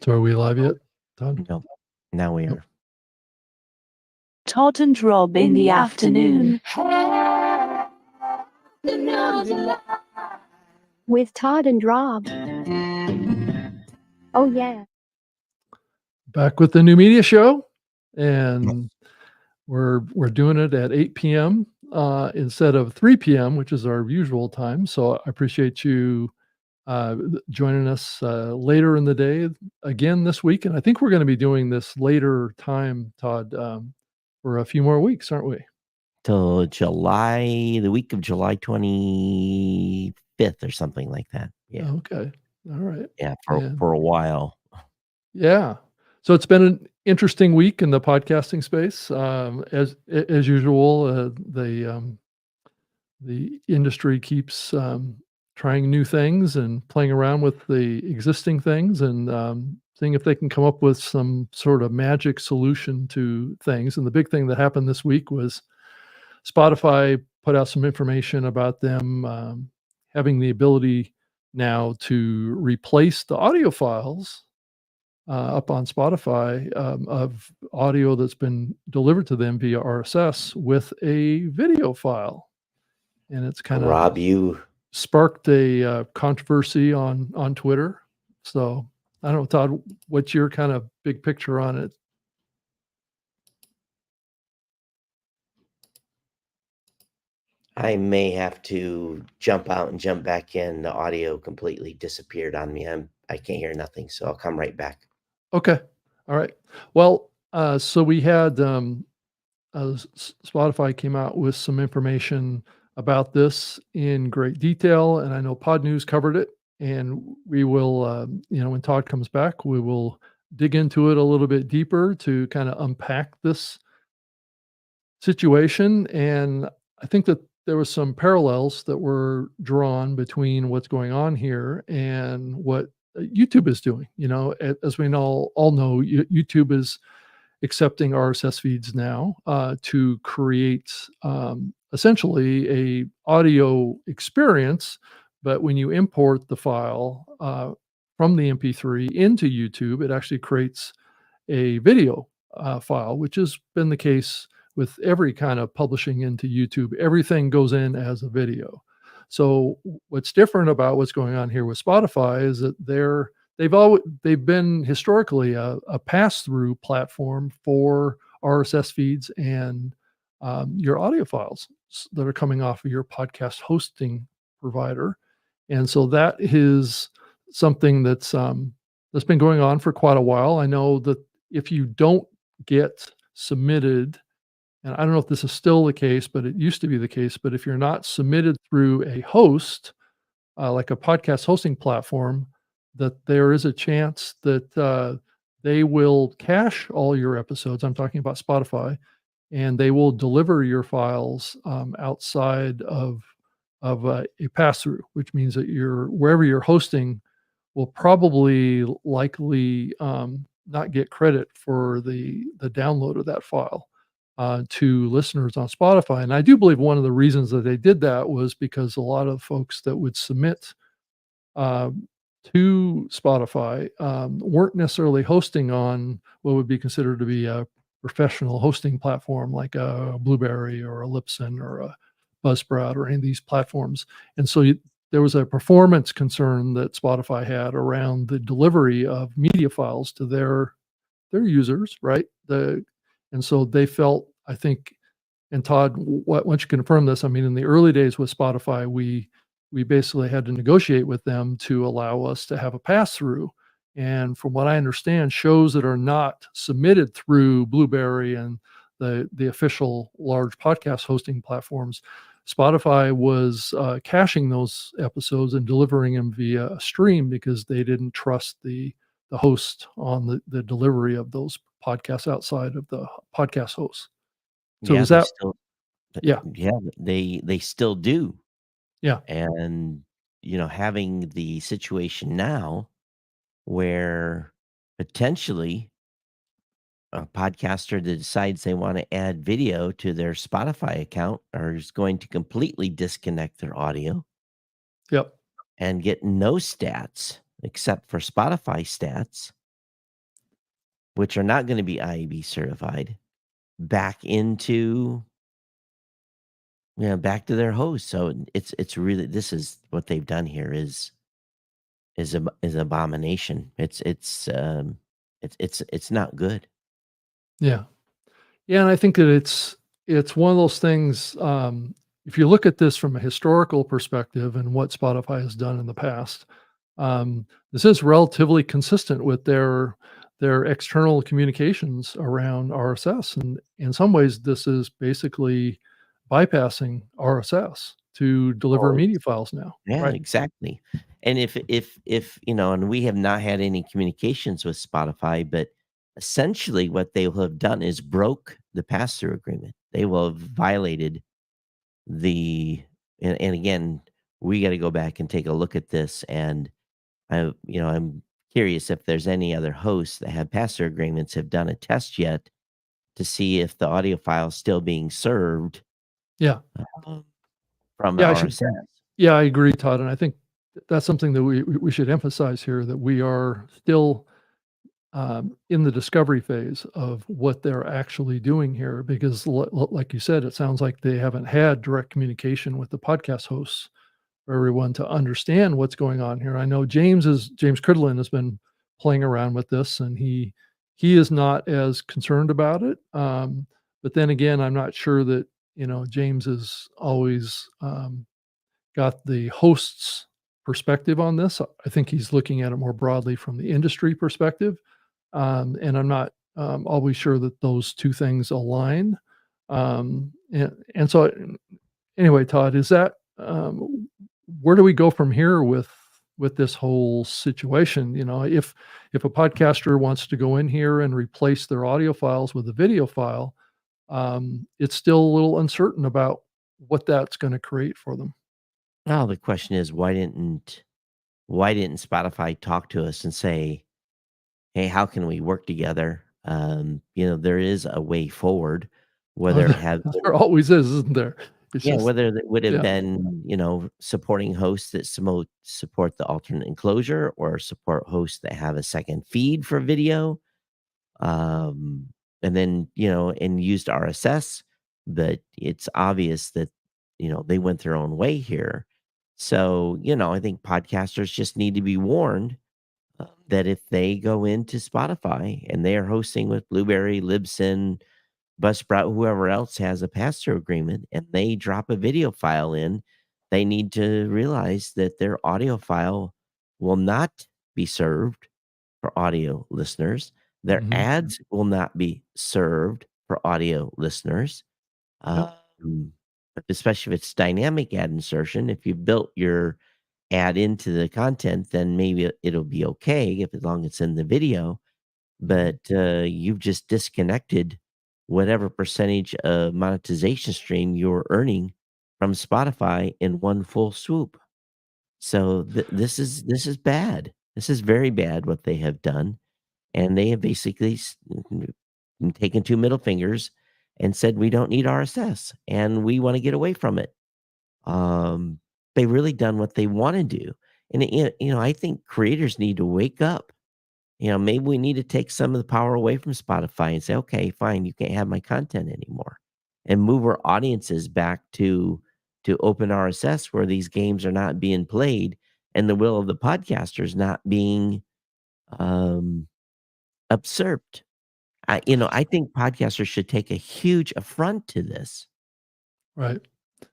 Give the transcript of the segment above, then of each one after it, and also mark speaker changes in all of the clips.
Speaker 1: So are we live yet, Todd?
Speaker 2: No, now we
Speaker 1: Nope.
Speaker 2: are.
Speaker 3: Todd and Rob in the afternoon.
Speaker 4: With Todd and Rob. Oh, yeah.
Speaker 1: Back with the new media show, and we're doing it at 8 p.m. Instead of 3 p.m., which is our usual time. So I appreciate you joining us later in the day again this week. And I think we're going to be doing this later time, Todd, for a few more weeks, aren't we?
Speaker 2: Till the week of July 25th or something like that. Yeah.
Speaker 1: Okay. All right.
Speaker 2: Yeah, for a while.
Speaker 1: Yeah. So it's been an interesting week in the podcasting space. As usual, the industry keeps trying new things and playing around with the existing things and seeing if they can come up with some sort of magic solution to things. And the big thing that happened this week was Spotify put out some information about them having the ability now to replace the audio files up on Spotify of audio that's been delivered to them via RSS with a video file. And it's kind of
Speaker 2: Rob, you
Speaker 1: sparked a controversy on Twitter. So I don't know, Todd, what's your kind of big picture on it?
Speaker 2: I may have to jump out and jump back in. The audio completely disappeared on me. I can't hear nothing, so I'll come right back.
Speaker 1: Okay. All right. Well, so we had Spotify came out with some information about this in great detail, and I know Pod News covered it. And we will, when Todd comes back, we will dig into it a little bit deeper to kind of unpack this situation. And I think that there was some parallels that were drawn between what's going on here and what YouTube is doing. As we all know, YouTube is accepting RSS feeds now to create essentially a audio experience. But when you import the file from the MP3 into YouTube, it actually creates a video file, which has been the case with every kind of publishing into YouTube. Everything goes in as a video. So what's different about what's going on here with Spotify is that they've been historically a pass-through platform for RSS feeds and your audio files that are coming off of your podcast hosting provider. And so that is something that's been going on for quite a while. I know that if you don't get submitted, and I don't know if this is still the case, but it used to be the case, but if you're not submitted through a host, like a podcast hosting platform, that there is a chance that they will cache all your episodes. I'm talking about Spotify, and they will deliver your files outside of a pass-through, which means that wherever you're hosting will probably likely not get credit for the download of that file to listeners on Spotify. And I do believe one of the reasons that they did that was because a lot of folks that would submit to Spotify weren't necessarily hosting on what would be considered to be a professional hosting platform like a Blueberry or a Libsyn or a Buzzsprout or any of these platforms. And so there was a performance concern that Spotify had around the delivery of media files to their users, right? And so they felt, I think, and Todd, once you confirm this, I mean, in the early days with Spotify, we basically had to negotiate with them to allow us to have a pass-through. And from what I understand, shows that are not submitted through Blueberry and the official large podcast hosting platforms, Spotify was caching those episodes and delivering them via a stream because they didn't trust the host on the delivery of those podcasts outside of the podcast hosts. So is that
Speaker 2: they still do.
Speaker 1: Yeah.
Speaker 2: And having the situation now where potentially a podcaster that decides they want to add video to their Spotify account is going to completely disconnect their audio.
Speaker 1: Yep.
Speaker 2: And get no stats except for Spotify stats. which are not going to be IAB certified, back into back to their host. So it's really, this is what they've done here is abomination. It's not good.
Speaker 1: Yeah. Yeah, and I think that it's one of those things, if you look at this from a historical perspective and what Spotify has done in the past, this is relatively consistent with their external communications around RSS, and in some ways, this is basically bypassing RSS to deliver
Speaker 2: Oh,
Speaker 1: media files now,
Speaker 2: yeah,
Speaker 1: right?
Speaker 2: exactly. And if and we have not had any communications with Spotify, but essentially what they will have done is broke the pass-through agreement. They will have violated the and again, we got to go back and take a look at this. And I'm curious if there's any other hosts that have pass-through agreements have done a test yet to see if the audio file is still being served
Speaker 1: Yeah.
Speaker 2: um, from
Speaker 1: Yeah, I should
Speaker 2: RSS.
Speaker 1: Yeah, I agree, Todd, and I think that's something that we should emphasize here, that we are still in the discovery phase of what they're actually doing here, because like you said, it sounds like they haven't had direct communication with the podcast hosts for everyone to understand what's going on here. I know James Cridlin has been playing around with this, and he is not as concerned about it. But then again, I'm not sure that James is always got the host's perspective on this. I think he's looking at it more broadly from the industry perspective, and I'm not always sure that those two things align. And so, anyway, Todd, is that where do we go from here with this whole situation? If a podcaster wants to go in here and replace their audio files with a video file, it's still a little uncertain about what that's going to create for them.
Speaker 2: Now the question is, why didn't Spotify talk to us and say, "Hey, how can we work together?" There is a way forward,
Speaker 1: Oh,
Speaker 2: whether it has
Speaker 1: there always is, isn't there? It's
Speaker 2: yeah,
Speaker 1: just
Speaker 2: whether that would have
Speaker 1: yeah.
Speaker 2: been, supporting hosts that support the alternate enclosure or support hosts that have a second feed for video, um, and then, and used RSS, but it's obvious that, they went their own way here. So, I think podcasters just need to be warned that if they go into Spotify and they are hosting with Blueberry, Libsyn, Buzzsprout, whoever else has a pass-through agreement, and they drop a video file in, they need to realize that their audio file will not be served for audio listeners. Their
Speaker 1: Mhm.
Speaker 2: ads will not be served for audio listeners.
Speaker 1: Yep.
Speaker 2: Um, Especially if it's dynamic ad insertion. If you built your ad into the content, then maybe it'll be okay if as long as it's in the video.
Speaker 1: Mhm.
Speaker 2: But you've just disconnected whatever percentage of monetization stream you're earning from Spotify in one full swoop. So this is bad. This is very bad what they have done, and they have basically taken two middle fingers and said we don't need RSS and we want to get away from it. Um, they really done what they want to do, and I think creators need to wake up. Maybe we need to take some of the power away from Spotify and say, okay, fine, you can't have my content anymore, and move our audiences back to open RSS where these games are not being played and the will of the podcasters not being um, usurped. I think podcasters should take a huge affront to this
Speaker 1: Right.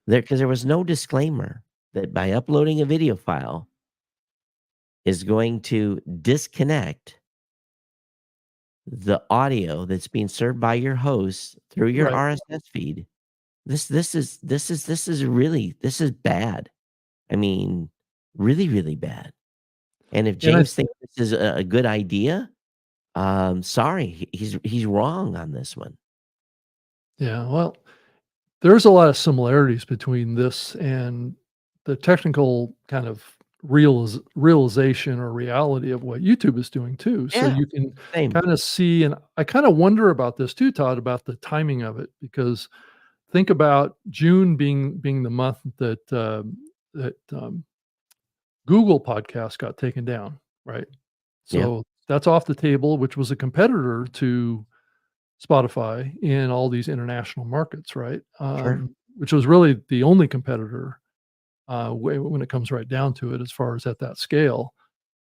Speaker 2: because there was no disclaimer that by uploading a video file is going to disconnect the audio that's being served by your host through your
Speaker 1: Right.
Speaker 2: RSS feed. This is bad. I mean, really, really bad. And if
Speaker 1: And I
Speaker 2: James thinks this is a good idea, sorry, he's wrong on this one.
Speaker 1: Yeah, well, there's a lot of similarities between this and the technical kind of realization or reality of what YouTube is doing too. So
Speaker 2: Yeah,
Speaker 1: you can
Speaker 2: same.
Speaker 1: kind of see, and I kind of wonder about this too, Todd, about the timing of it, because think about June being the month that Google Podcast got taken down, right?
Speaker 2: Yep,
Speaker 1: So that's off the table, which was a competitor to Spotify in all these international markets, right?
Speaker 2: Sure.
Speaker 1: Which was really the only competitor when it comes right down to it, as far as at that scale.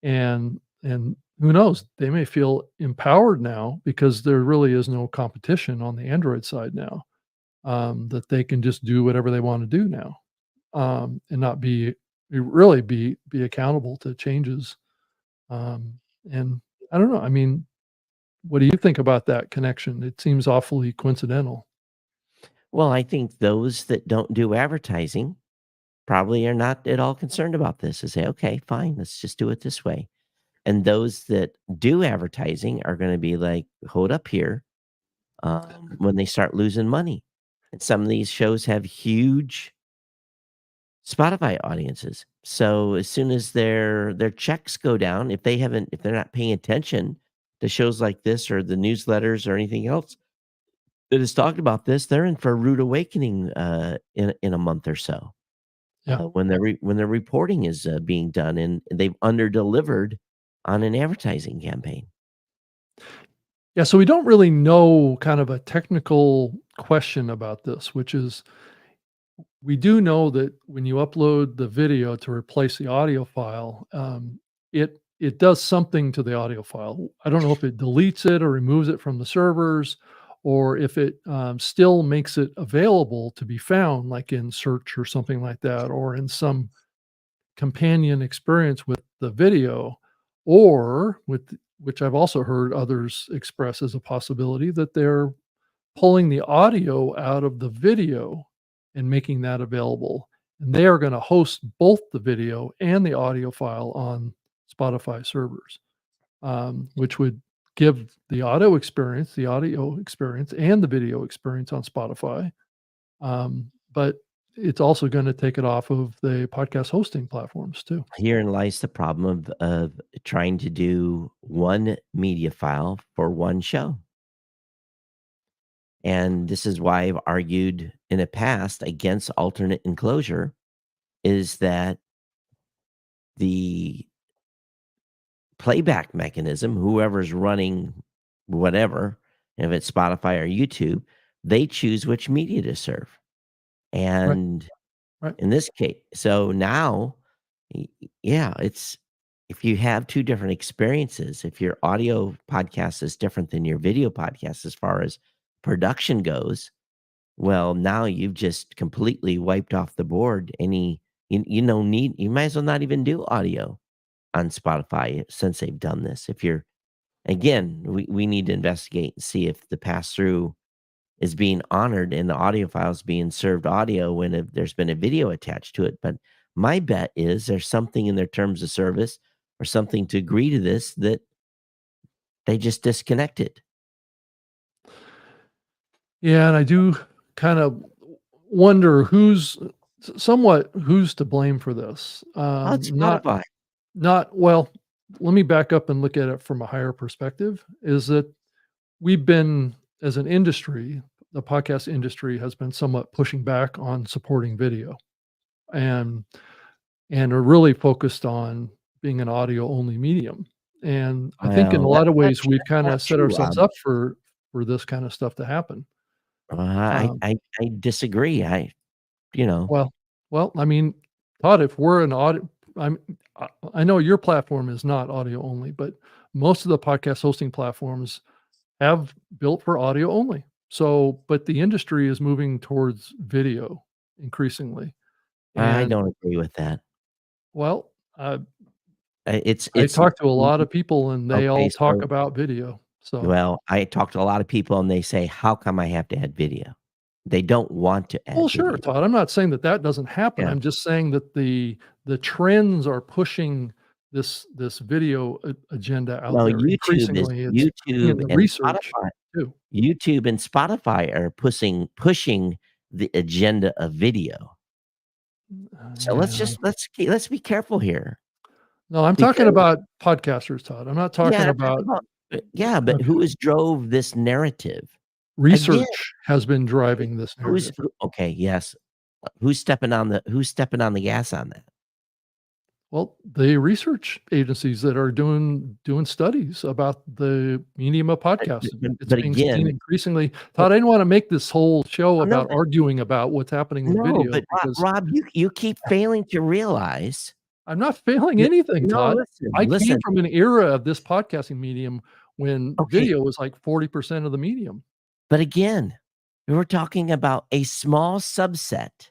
Speaker 1: And who knows? They may feel empowered now because there really is no competition on the Android side now. That they can just do whatever they want to do now, and not really be accountable to changes. And I don't know. I mean, what do you think about that connection? It seems awfully coincidental.
Speaker 2: Well, I think those that don't do advertising probably are not at all concerned about this and say, okay, fine, let's just do it this way. And those that do advertising are going to be like, hold up here, when they start losing money. And some of these shows have huge Spotify audiences. So as soon as their checks go down, if they're not paying attention to shows like this or the newsletters or anything else that is talked about this, they're in for a rude awakening in a month or so.
Speaker 1: Yeah.
Speaker 2: When their reporting is being done and they've underdelivered on an advertising campaign.
Speaker 1: Yeah, so we don't really know kind of a technical question about this, which is we do know that when you upload the video to replace the audio file, it does something to the audio file. I don't know if it deletes it or removes it from the servers, or if it still makes it available to be found, like in search or something like that, or in some companion experience with the video, or with which I've also heard others express as a possibility that they're pulling the audio out of the video and making that available. And they are going to host both the video and the audio file on Spotify servers, which would give the audio experience, and the video experience on Spotify. But it's also going to take it off of the podcast hosting platforms too.
Speaker 2: Herein lies the problem of trying to do one media file for one show. And this is why I've argued in the past against alternate enclosure is that the playback mechanism, whoever's running whatever, if it's Spotify or YouTube, they choose which media to serve.
Speaker 1: Right.
Speaker 2: And
Speaker 1: Right.
Speaker 2: in this case, so now, yeah, it's if you have two different experiences, if your audio podcast is different than your video podcast as far as production goes, well, now you've just completely wiped off the board you know need you might as well not even do audio on Spotify since they've done this. If you're again, we need to investigate and see if the pass through is being honored and the audio files being served audio when there's been a video attached to it. But my bet is there's something in their terms of service or something to agree to this that they just disconnected.
Speaker 1: Yeah, and I do kind of wonder who's to blame for this.
Speaker 2: Oh, it's
Speaker 1: Not
Speaker 2: Spotify.
Speaker 1: not well, let me back up and look at it from a higher perspective. Is that we've been as an industry, the podcast industry has been somewhat pushing back on supporting video, and are really focused on being an audio only medium. And I think in a
Speaker 2: Well,
Speaker 1: lot of ways we've
Speaker 2: that's
Speaker 1: kind
Speaker 2: not
Speaker 1: of set
Speaker 2: true.
Speaker 1: ourselves up for this kind of stuff to happen.
Speaker 2: I,
Speaker 1: Um,
Speaker 2: I I disagree. You know,
Speaker 1: Well I mean, Todd, if we're an audio I'm I know your platform is not audio only, but most of the podcast hosting platforms have built for audio only. So, but the industry is moving towards video increasingly.
Speaker 2: I
Speaker 1: And
Speaker 2: don't agree with that.
Speaker 1: well, I
Speaker 2: It's
Speaker 1: talk to a lot of people and they
Speaker 2: okay.
Speaker 1: all talk
Speaker 2: So,
Speaker 1: about video. So,
Speaker 2: well, I talk to a lot of people and they say, "How come I have to add video?" They don't want to
Speaker 1: well,
Speaker 2: add
Speaker 1: sure,
Speaker 2: video.
Speaker 1: Todd. I'm not saying that that doesn't happen.
Speaker 2: Yeah.
Speaker 1: I'm just saying that the trends are pushing this video agenda out
Speaker 2: Well,
Speaker 1: there. Increasingly, it's in
Speaker 2: YouTube
Speaker 1: the
Speaker 2: and
Speaker 1: research
Speaker 2: Spotify
Speaker 1: too.
Speaker 2: are pushing the agenda of video. So
Speaker 1: Yeah.
Speaker 2: let's be careful here
Speaker 1: No, I'm talking
Speaker 2: because
Speaker 1: about podcasters, Todd. I'm not
Speaker 2: yeah,
Speaker 1: talking
Speaker 2: I'm talking
Speaker 1: about
Speaker 2: about yeah, but
Speaker 1: okay.
Speaker 2: who has drove this narrative? Again,
Speaker 1: Research has been driving this narrative.
Speaker 2: okay, yes. Who's stepping on the gas on that?
Speaker 1: Well, the research agencies that are doing studies about the medium of
Speaker 2: But
Speaker 1: podcasting,
Speaker 2: but
Speaker 1: it's
Speaker 2: but
Speaker 1: being seen
Speaker 2: again,
Speaker 1: increasingly.
Speaker 2: but
Speaker 1: Todd, I didn't wanna make this whole show
Speaker 2: oh, no,
Speaker 1: about arguing about what's happening with
Speaker 2: no,
Speaker 1: video
Speaker 2: but
Speaker 1: because
Speaker 2: Rob, you keep failing to realize
Speaker 1: I'm not failing
Speaker 2: that
Speaker 1: anything,
Speaker 2: no,
Speaker 1: Todd. I came
Speaker 2: listen,
Speaker 1: from an era of this podcasting medium when
Speaker 2: okay,
Speaker 1: video was like 40% of the medium.
Speaker 2: but again, we're talking about a small subset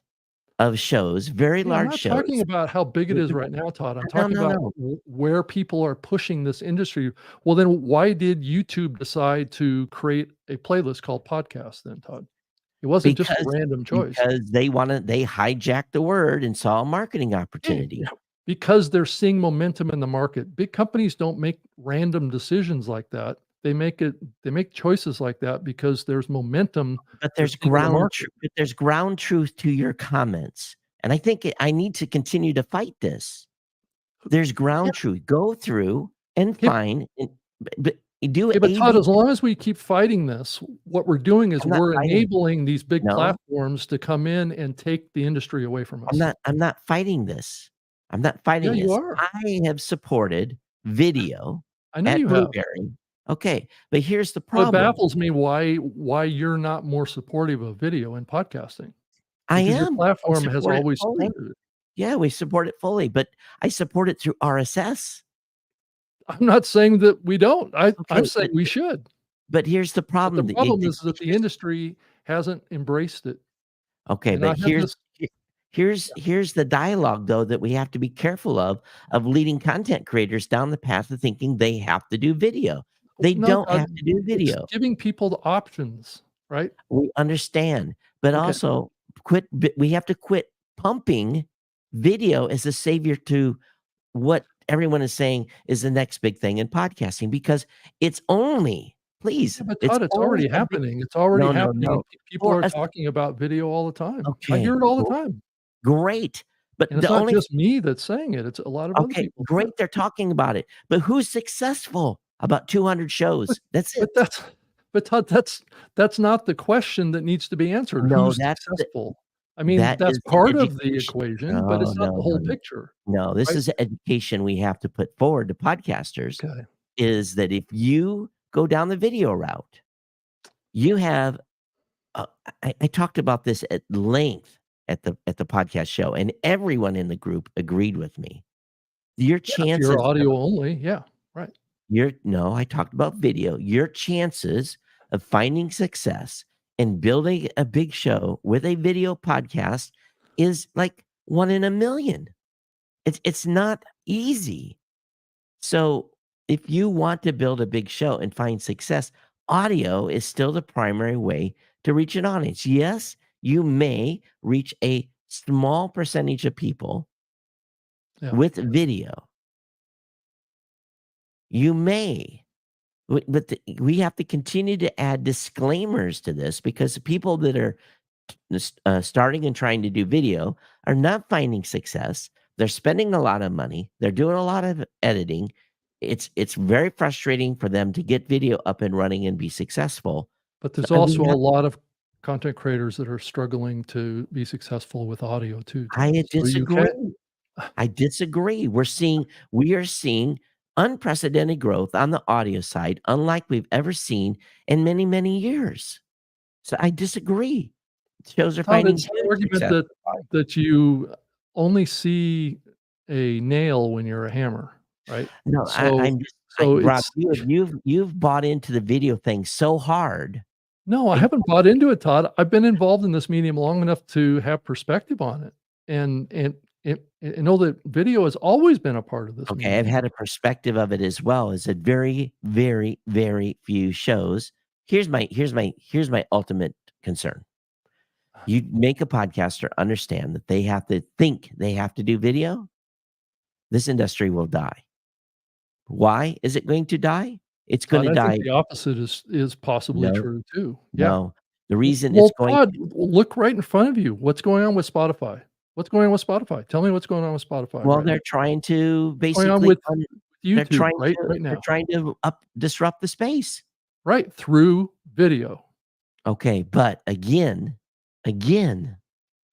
Speaker 2: of shows, very
Speaker 1: Yeah, I'm
Speaker 2: large
Speaker 1: not talking
Speaker 2: shows.
Speaker 1: about how big it
Speaker 2: But
Speaker 1: is right now, Todd. I'm
Speaker 2: no,
Speaker 1: talking
Speaker 2: no,
Speaker 1: about
Speaker 2: no,
Speaker 1: where people are pushing this industry. Well, then why did YouTube decide to create a playlist called podcast then, Todd? It wasn't just a
Speaker 2: because
Speaker 1: random choice.
Speaker 2: they hijacked the word and saw a marketing
Speaker 1: Yeah,
Speaker 2: opportunity.
Speaker 1: yeah, because they're seeing momentum in the market. Big companies don't make random decisions like that. They make choices like that because there's momentum
Speaker 2: But
Speaker 1: they're seeing in the market.
Speaker 2: there's ground truth to your comments, and I need to continue to fight this. There's
Speaker 1: Yeah,
Speaker 2: ground truth. Go through and
Speaker 1: yeah,
Speaker 2: find and but do
Speaker 1: yeah, but Todd,
Speaker 2: A/B.
Speaker 1: as long as we keep fighting this, what we're doing is
Speaker 2: I'm not
Speaker 1: we're
Speaker 2: fighting.
Speaker 1: enabling these big
Speaker 2: No,
Speaker 1: platforms to come in and take the industry away from us.
Speaker 2: I'm not fighting this. I'm not
Speaker 1: Yeah,
Speaker 2: fighting
Speaker 1: you
Speaker 2: this.
Speaker 1: are.
Speaker 2: I have supported video
Speaker 1: I know
Speaker 2: at
Speaker 1: you have.
Speaker 2: Blueberry. Okay, but here's the
Speaker 1: So it
Speaker 2: problem.
Speaker 1: baffles me why you're not more supportive of video and podcasting
Speaker 2: I
Speaker 1: because your
Speaker 2: am. I
Speaker 1: platform has
Speaker 2: support it
Speaker 1: always
Speaker 2: fully.
Speaker 1: supported it.
Speaker 2: Yeah, we support it fully, but I support it through RSS.
Speaker 1: I'm not saying that we don't. I'm
Speaker 2: Okay,
Speaker 1: saying we should.
Speaker 2: but here's the
Speaker 1: But the
Speaker 2: problem.
Speaker 1: problem is that the industry hasn't embraced it.
Speaker 2: Okay,
Speaker 1: And
Speaker 2: but
Speaker 1: I have this
Speaker 2: here's the dialogue though that we have to be careful of leading content creators down the path of thinking they have to do video. They
Speaker 1: no,
Speaker 2: don't
Speaker 1: Todd,
Speaker 2: have to do
Speaker 1: it's
Speaker 2: video.
Speaker 1: giving people the options, right?
Speaker 2: We understand, but
Speaker 1: Okay.
Speaker 2: also we have to quit pumping video as a savior to what everyone is saying is the next big thing in podcasting because it's only please,
Speaker 1: Yeah, but
Speaker 2: it's
Speaker 1: Todd, it's
Speaker 2: only
Speaker 1: already
Speaker 2: a big
Speaker 1: happening. It's already
Speaker 2: no, no,
Speaker 1: happening, and
Speaker 2: no.
Speaker 1: people
Speaker 2: For
Speaker 1: are
Speaker 2: us
Speaker 1: talking about video all the time. I
Speaker 2: okay,
Speaker 1: hear it all the time,
Speaker 2: great, but
Speaker 1: and it's
Speaker 2: the
Speaker 1: not
Speaker 2: only
Speaker 1: just me that's saying it, it's a lot of other
Speaker 2: okay,
Speaker 1: people too.
Speaker 2: great, they're talking about it, but who's successful? About 200
Speaker 1: But
Speaker 2: shows, that's
Speaker 1: but
Speaker 2: it.
Speaker 1: that's but Todd, that's not the question that needs to be answered.
Speaker 2: No,
Speaker 1: Who's successful? I mean,
Speaker 2: that
Speaker 1: that's
Speaker 2: is the
Speaker 1: part of the
Speaker 2: education.
Speaker 1: equation, but
Speaker 2: No,
Speaker 1: it's not
Speaker 2: no,
Speaker 1: the
Speaker 2: no,
Speaker 1: whole
Speaker 2: no.
Speaker 1: picture,
Speaker 2: No, this
Speaker 1: right?
Speaker 2: is the education we have to put forward to podcasters,
Speaker 1: Okay.
Speaker 2: is that if you go down the video route, you have uh, I talked about this at length at the podcast show, and everyone in the group agreed with me. Your
Speaker 1: Yeah, if you're
Speaker 2: chances of
Speaker 1: audio only, yeah, right.
Speaker 2: your no, I talked about video. Your chances of finding success and building a big show with a video podcast is like 1 in a million. It's not easy. So, if you want to build a big show and find success, audio is still the primary way to reach an audience. Yes, you may reach a small percentage of people
Speaker 1: Yeah.
Speaker 2: with video. You may, but we have to continue to add disclaimers to this because the people that are starting and trying to do video are not finding success. They're spending a lot of money. They're doing a lot of editing. It's very frustrating for them to get video up and running and be successful.
Speaker 1: But
Speaker 2: So
Speaker 1: there's
Speaker 2: and we
Speaker 1: also a
Speaker 2: have
Speaker 1: lot of content creators that are struggling to be successful with audio too, Todd.
Speaker 2: I
Speaker 1: So you
Speaker 2: disagree.
Speaker 1: can't
Speaker 2: I disagree. We are seeing unprecedented growth on the audio side, unlike we've ever seen in many, many years. So I disagree. Shows are
Speaker 1: Todd,
Speaker 2: finding
Speaker 1: it's the
Speaker 2: huge
Speaker 1: argument
Speaker 2: success.
Speaker 1: that you only see a nail when you're a hammer, right?
Speaker 2: No,
Speaker 1: So
Speaker 2: I'm just
Speaker 1: so
Speaker 2: Rob,
Speaker 1: it's
Speaker 2: you've bought into the video thing so hard.
Speaker 1: no, I
Speaker 2: And
Speaker 1: haven't bought into it, Todd. I've been involved in this medium long enough to have perspective on it, and know that video has always been a part of this
Speaker 2: okay, I've
Speaker 1: medium.
Speaker 2: had a perspective of it as well as a very, very, very few shows. Here's my ultimate concern. You make a podcaster understand that they have to think they have to do video, this industry will die. Why is it going to die? It's
Speaker 1: Todd,
Speaker 2: gonna
Speaker 1: I think
Speaker 2: die.
Speaker 1: the opposite is possibly
Speaker 2: No,
Speaker 1: true too. Yeah.
Speaker 2: no. The reason it's
Speaker 1: Well,
Speaker 2: going
Speaker 1: Todd, look right in front of you. What's going on with Spotify? What's going on with Spotify? Tell me what's going on with Spotify
Speaker 2: well,
Speaker 1: right now.
Speaker 2: they're trying to
Speaker 1: What's going on
Speaker 2: basically
Speaker 1: with YouTube right
Speaker 2: they're
Speaker 1: now?
Speaker 2: trying to up disrupt the space.
Speaker 1: Right, through video.
Speaker 2: Okay, but again,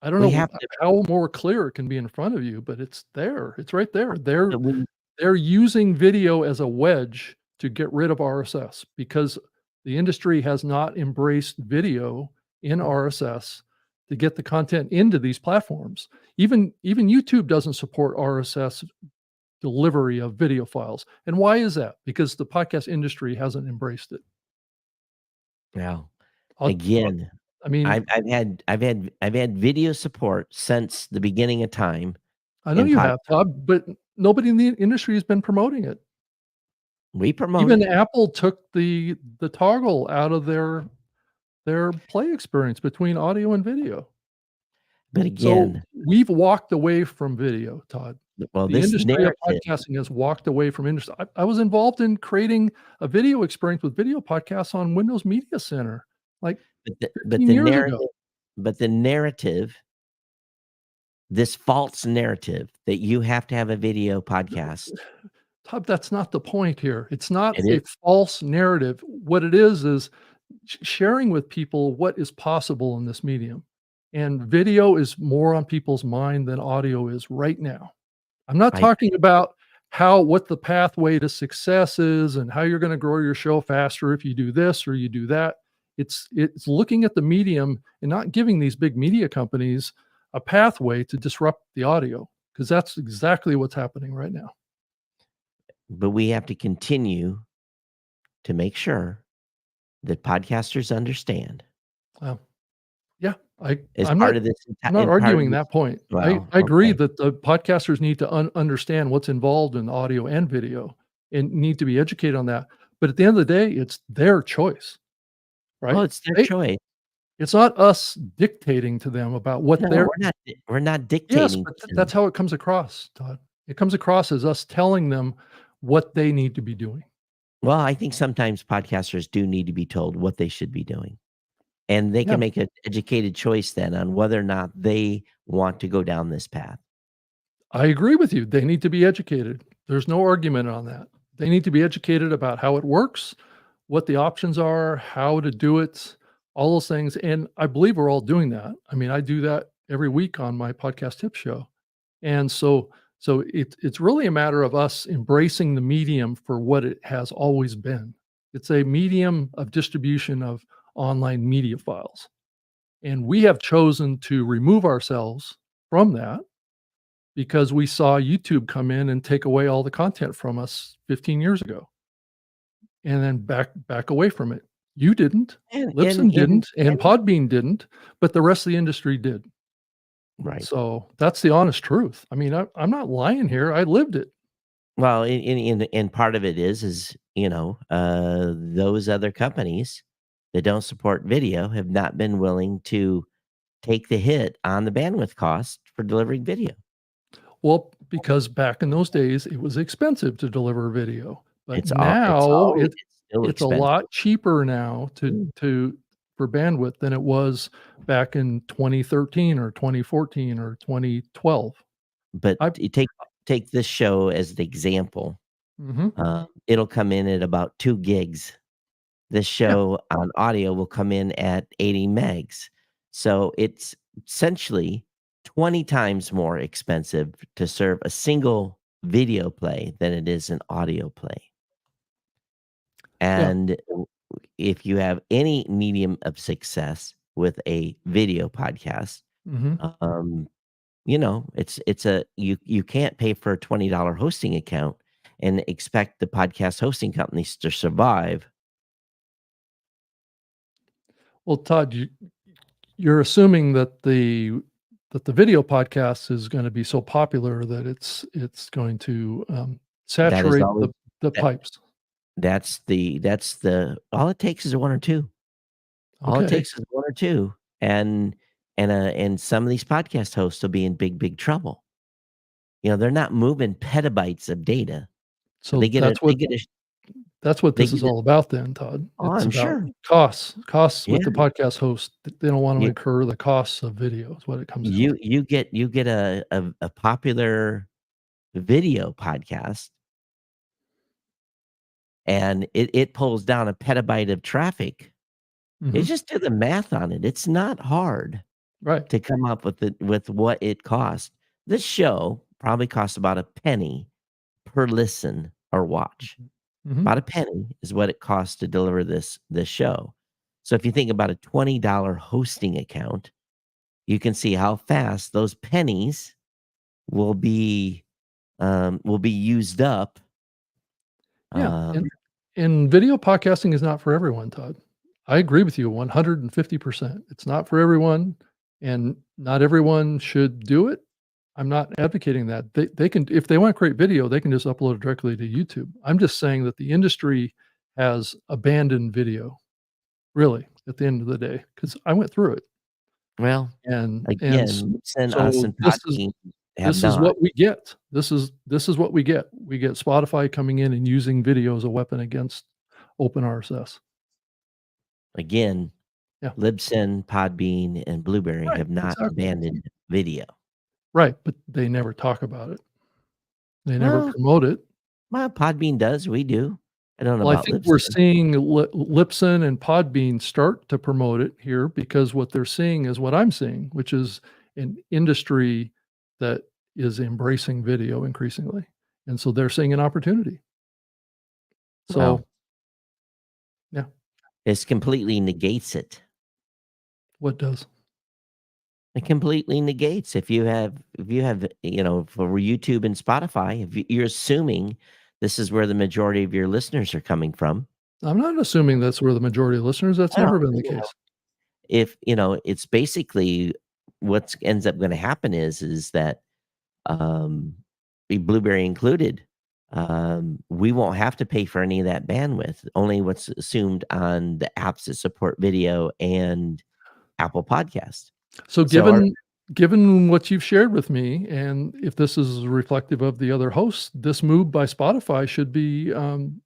Speaker 1: I don't
Speaker 2: We
Speaker 1: know
Speaker 2: have to
Speaker 1: how more clear it can be in front of you, but it's there. It's right there. They're
Speaker 2: but we
Speaker 1: they're using video as a wedge to get rid of RSS because the industry has not embraced video in RSS to get the content into these platforms. Even YouTube doesn't support RSS delivery of video files. And why is that? Because the podcast industry hasn't embraced it.
Speaker 2: well,
Speaker 1: I'll,
Speaker 2: again,
Speaker 1: I mean,
Speaker 2: I've had video support since the beginning of time
Speaker 1: I know
Speaker 2: in
Speaker 1: you
Speaker 2: podcast.
Speaker 1: have, Todd, but nobody in the industry has been promoting it.
Speaker 2: We promote
Speaker 1: Even
Speaker 2: it,
Speaker 1: Apple took the toggle out of their play experience between audio and video.
Speaker 2: but
Speaker 1: So,
Speaker 2: again,
Speaker 1: we've walked away from video, Todd.
Speaker 2: well,
Speaker 1: The
Speaker 2: this
Speaker 1: industry of
Speaker 2: narrative,
Speaker 1: podcasting has walked away from industry. I was involved in creating a video experience with video podcasts on Windows Media Center, like,
Speaker 2: but the but
Speaker 1: 15
Speaker 2: the
Speaker 1: years ago.
Speaker 2: narrative but the narrative, this false narrative that you have to have a video podcast,
Speaker 1: Todd, that's not the point here. It's not
Speaker 2: it
Speaker 1: a
Speaker 2: is
Speaker 1: false narrative. What it is sharing with people what is possible in this medium. And video is more on people's mind than audio is right now. I'm not
Speaker 2: I
Speaker 1: talking about what the pathway to success is and how you're going to grow your show faster if you do this or you do that. It's looking at the medium and not giving these big media companies a pathway to disrupt the audio because that's exactly what's happening right now.
Speaker 2: but we have to continue to make sure that podcasters understand
Speaker 1: Wow. Yeah,
Speaker 2: as
Speaker 1: I'm
Speaker 2: part
Speaker 1: not
Speaker 2: of this
Speaker 1: I'm not
Speaker 2: and part of
Speaker 1: arguing
Speaker 2: this.
Speaker 1: that point.
Speaker 2: Well,
Speaker 1: I agree
Speaker 2: okay,
Speaker 1: that the podcasters need to understand what's involved in audio and video and need to be educated on that. But at the end of the day, it's their choice,
Speaker 2: well,
Speaker 1: right?
Speaker 2: it's their
Speaker 1: They
Speaker 2: choice.
Speaker 1: It's not us dictating to them about what
Speaker 2: No,
Speaker 1: they're
Speaker 2: we're not
Speaker 1: yes,
Speaker 2: dictating
Speaker 1: but
Speaker 2: to them.
Speaker 1: that's how it comes across, Todd. It comes across as us telling them what they need to be doing.
Speaker 2: Well, I think sometimes podcasters do need to be told what they should be doing, and they
Speaker 1: Yeah.
Speaker 2: can make an educated choice then on whether or not they want to go down this path.
Speaker 1: I agree with you. They need to be educated. There's no argument on that. They need to be educated about how it works, what the options are, how to do it, all those things. And I believe we're all doing that. I mean, I do that every week on my podcast tip show. And so it's really a matter of us embracing the medium for what it has always been. It's a medium of distribution of online media files. And we have chosen to remove ourselves from that because we saw YouTube come in and take away all the content from us 15 years ago and then back away from it. You didn't,
Speaker 2: And
Speaker 1: Libsyn didn't, and
Speaker 2: and
Speaker 1: Podbean didn't, but the rest of the industry did.
Speaker 2: right.
Speaker 1: So that's the honest truth. I mean, I'm not lying here. I lived it.
Speaker 2: Well, and part of it is, those other companies that don't support video have not been willing to take the hit on the bandwidth cost for delivering video.
Speaker 1: Well, because back in those days, it was expensive to deliver video, but
Speaker 2: It's
Speaker 1: now
Speaker 2: always still
Speaker 1: it's a
Speaker 2: expensive.
Speaker 1: lot cheaper now
Speaker 2: Mm.
Speaker 1: to for bandwidth than it was back in 2013 or 2014 or 2012.
Speaker 2: But
Speaker 1: I
Speaker 2: you take this show as an example.
Speaker 1: Mhm.
Speaker 2: It'll come in at about 2 gigs. This
Speaker 1: Yeah.
Speaker 2: show on audio will come in at 80 megs. So it's essentially 20 times more expensive to serve a single video play than it is an audio play.
Speaker 1: Yeah.
Speaker 2: And if you have any medium of success with a video podcast,
Speaker 1: Mhm.
Speaker 2: um, it's a you can't pay for a $20 hosting account and expect the podcast hosting companies to survive.
Speaker 1: Well, Todd, you're assuming that the video podcast is gonna be so popular that it's going to,
Speaker 2: That is
Speaker 1: saturate
Speaker 2: always
Speaker 1: the
Speaker 2: that
Speaker 1: pipes.
Speaker 2: that's the all it takes is 1 or 2. All it
Speaker 1: Okay.
Speaker 2: takes is 1 or 2, and and some of these podcast hosts will be in big trouble. They're not moving petabytes of data.
Speaker 1: So
Speaker 2: They get a they get a
Speaker 1: that's what
Speaker 2: they
Speaker 1: this is
Speaker 2: get a
Speaker 1: all about then, Todd.
Speaker 2: Oh,
Speaker 1: It's
Speaker 2: I'm
Speaker 1: about
Speaker 2: sure.
Speaker 1: costs
Speaker 2: Yeah.
Speaker 1: with the podcast host. They don't want to
Speaker 2: You
Speaker 1: incur the costs of video is what it comes down
Speaker 2: you
Speaker 1: to.
Speaker 2: you get a popular video podcast, and it pulls down a petabyte of traffic. You
Speaker 1: Mhm.
Speaker 2: just do the math on it. It's not hard.
Speaker 1: Right.
Speaker 2: to come up with what it cost. This show probably costs about a penny per listen or watch.
Speaker 1: Mhm.
Speaker 2: About a penny is what it costs to deliver this show. So if you think about a $20 hosting account, you can see how fast those pennies will be used up.
Speaker 1: Yeah,
Speaker 2: Um,
Speaker 1: and video podcasting is not for everyone, Todd. I agree with you 150%. It's not for everyone, and not everyone should do it. I'm not advocating that. They can, if they want to create video, they can just upload it directly to YouTube. I'm just saying that the industry has abandoned video, really, at the end of the day, because I went through it.
Speaker 2: well,
Speaker 1: And
Speaker 2: again, Libsyn, us,
Speaker 1: so
Speaker 2: and Podbean have
Speaker 1: this is
Speaker 2: not.
Speaker 1: what we get. This is what we get. We get Spotify coming in and using video as a weapon against open RSS.
Speaker 2: Again,
Speaker 1: Yeah.
Speaker 2: Libsyn, Podbean, and Blueberry
Speaker 1: Right,
Speaker 2: have not
Speaker 1: exactly.
Speaker 2: abandoned video.
Speaker 1: Right, but they never talk about it. They never
Speaker 2: Well,
Speaker 1: promote it.
Speaker 2: Podbean does. We do. I don't know
Speaker 1: Well, I
Speaker 2: about
Speaker 1: think we're
Speaker 2: Libsyn.
Speaker 1: seeing Libsyn and Podbean start to promote it here because what they're seeing is what I'm seeing, which is an industry that is embracing video increasingly, and so they're seeing an opportunity.
Speaker 2: Well,
Speaker 1: So, yeah,
Speaker 2: this completely negates it.
Speaker 1: what does?
Speaker 2: It completely negates if you have, for YouTube and Spotify, if you're assuming this is where the majority of your listeners are coming from.
Speaker 1: I'm not assuming that's where the majority of listeners, that's
Speaker 2: Well,
Speaker 1: never been the case.
Speaker 2: if it's basically what ends up going to happen is that um Blueberry included, we won't have to pay for any of that bandwidth, only what's assumed on the apps that support video and Apple Podcast.
Speaker 1: So
Speaker 2: So our
Speaker 1: given what you've shared with me, and if this is reflective of the other hosts, this move by Spotify should be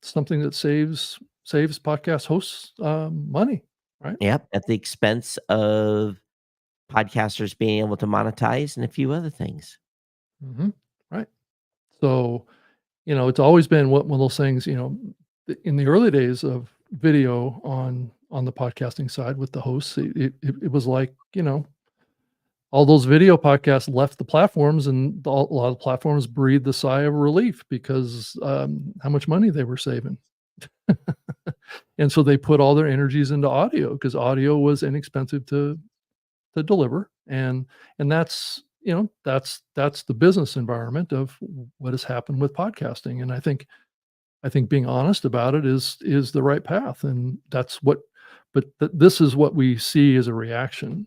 Speaker 1: something that saves podcast hosts money, right?
Speaker 2: Yep, at the expense of podcasters being able to monetize and a few other things.
Speaker 1: Hmm. Right. So it's always been one of those things. In the early days of video on the podcasting side with the hosts, it was like all those video podcasts left the platforms, and a lot of platforms breathed a sigh of relief because how much money they were saving. And so they put all their energies into audio because audio was inexpensive to deliver, and that's the business environment of what has happened with podcasting. And I think being honest about it is the right path, and that's what. But this is what we see as a reaction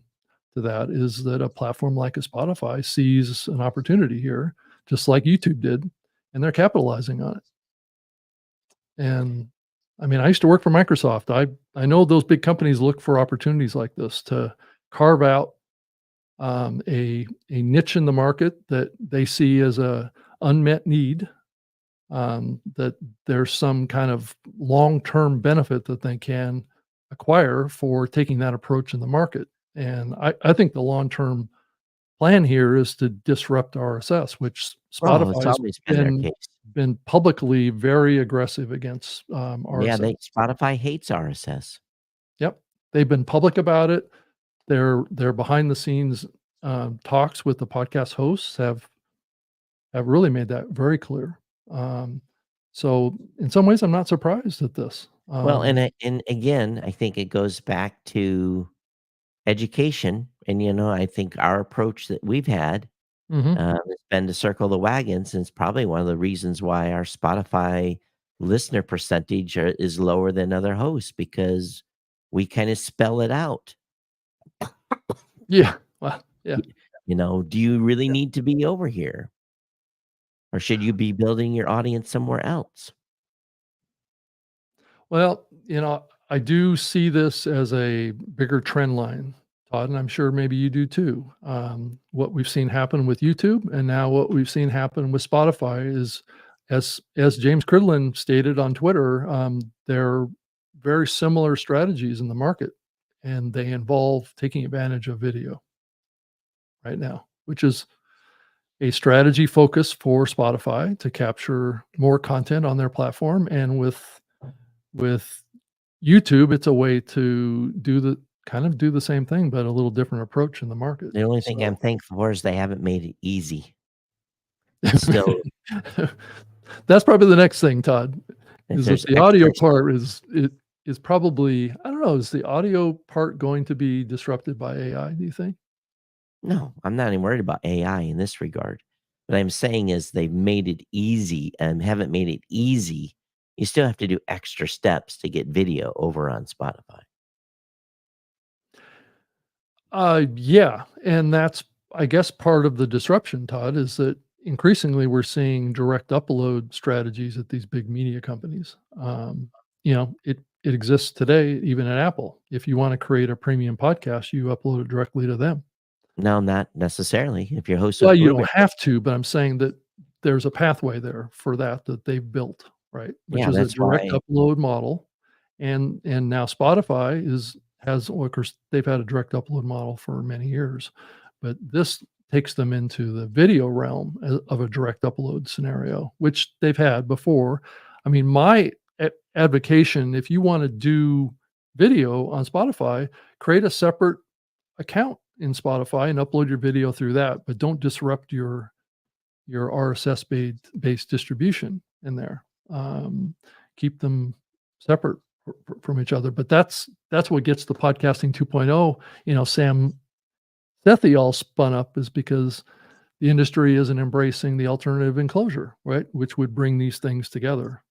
Speaker 1: to that, is that a platform like a Spotify sees an opportunity here, just like YouTube did, and they're capitalizing on it. And I mean, I used to work for Microsoft. I know those big companies look for opportunities like this to carve out a niche in the market that they see as a unmet need. That there's some kind of long-term benefit that they can acquire for taking that approach in the market. And I think the long-term plan here is to disrupt RSS, which
Speaker 2: Well, it's
Speaker 1: Spotify has
Speaker 2: always been their case.
Speaker 1: been publicly very aggressive against
Speaker 2: Yeah,
Speaker 1: RSS.
Speaker 2: Spotify hates RSS.
Speaker 1: Yep, they've been public about it. Their behind the scenes talks with the podcast hosts have really made that very clear. Um, so in some ways, I'm not surprised at this.
Speaker 2: Well, and again, I think it goes back to education, and I think our approach that we've had
Speaker 1: Mhm.
Speaker 2: has been to circle the wagons, and it's probably one of the reasons why our Spotify listener percentage is lower than other hosts, because we kind of spell it out.
Speaker 1: Yeah. Well, yeah.
Speaker 2: Do you really need to be over here, or should you be building your audience somewhere else?
Speaker 1: Well, I do see this as a bigger trend line, Todd, and I'm sure maybe you do too. What we've seen happen with YouTube, and now what we've seen happen with Spotify is, as James Cridlin stated on Twitter, they're very similar strategies in the market, and they involve taking advantage of video right now, which is a strategy focus for Spotify to capture more content on their platform. And with YouTube, it's a way to do kind of do the same thing, but a little different approach in the market.
Speaker 2: The only thing I'm
Speaker 1: So
Speaker 2: thankful for is they haven't made it easy. It's still
Speaker 1: that's probably the next thing, Todd,
Speaker 2: if
Speaker 1: is that
Speaker 2: there's
Speaker 1: the audio
Speaker 2: extra
Speaker 1: part is probably, I don't know, is the audio part going to be disrupted by AI, do you think?
Speaker 2: No, I'm not even worried about AI in this regard. What I'm saying is they've made it easy and haven't made it easy. You still have to do extra steps to get video over on Spotify.
Speaker 1: Yeah, and that's, I guess, part of the disruption, Todd, is that increasingly we're seeing direct upload strategies at these big media companies. It exists today even at Apple. If you want to create a premium podcast, you upload it directly to them.
Speaker 2: No, not necessarily. If you're host
Speaker 1: Well,
Speaker 2: of
Speaker 1: you
Speaker 2: Blueberry,
Speaker 1: don't have to, but I'm saying that there's a pathway there for that they've built, right? Which
Speaker 2: yeah,
Speaker 1: is a
Speaker 2: that's
Speaker 1: direct
Speaker 2: why.
Speaker 1: upload model, and now Spotify well, of course, they've had a direct upload model for many years, but this takes them into the video realm of a direct upload scenario, which they've had before. I mean, my advocation, if you want to do video on Spotify, create a separate account in Spotify and upload your video through that, but don't disrupt your RSS based distribution in there. Keep them separate from each other. But that's what gets the podcasting 2.0. Sam Sethi all spun up is because the industry isn't embracing the alternative enclosure, right? Which would bring these things together.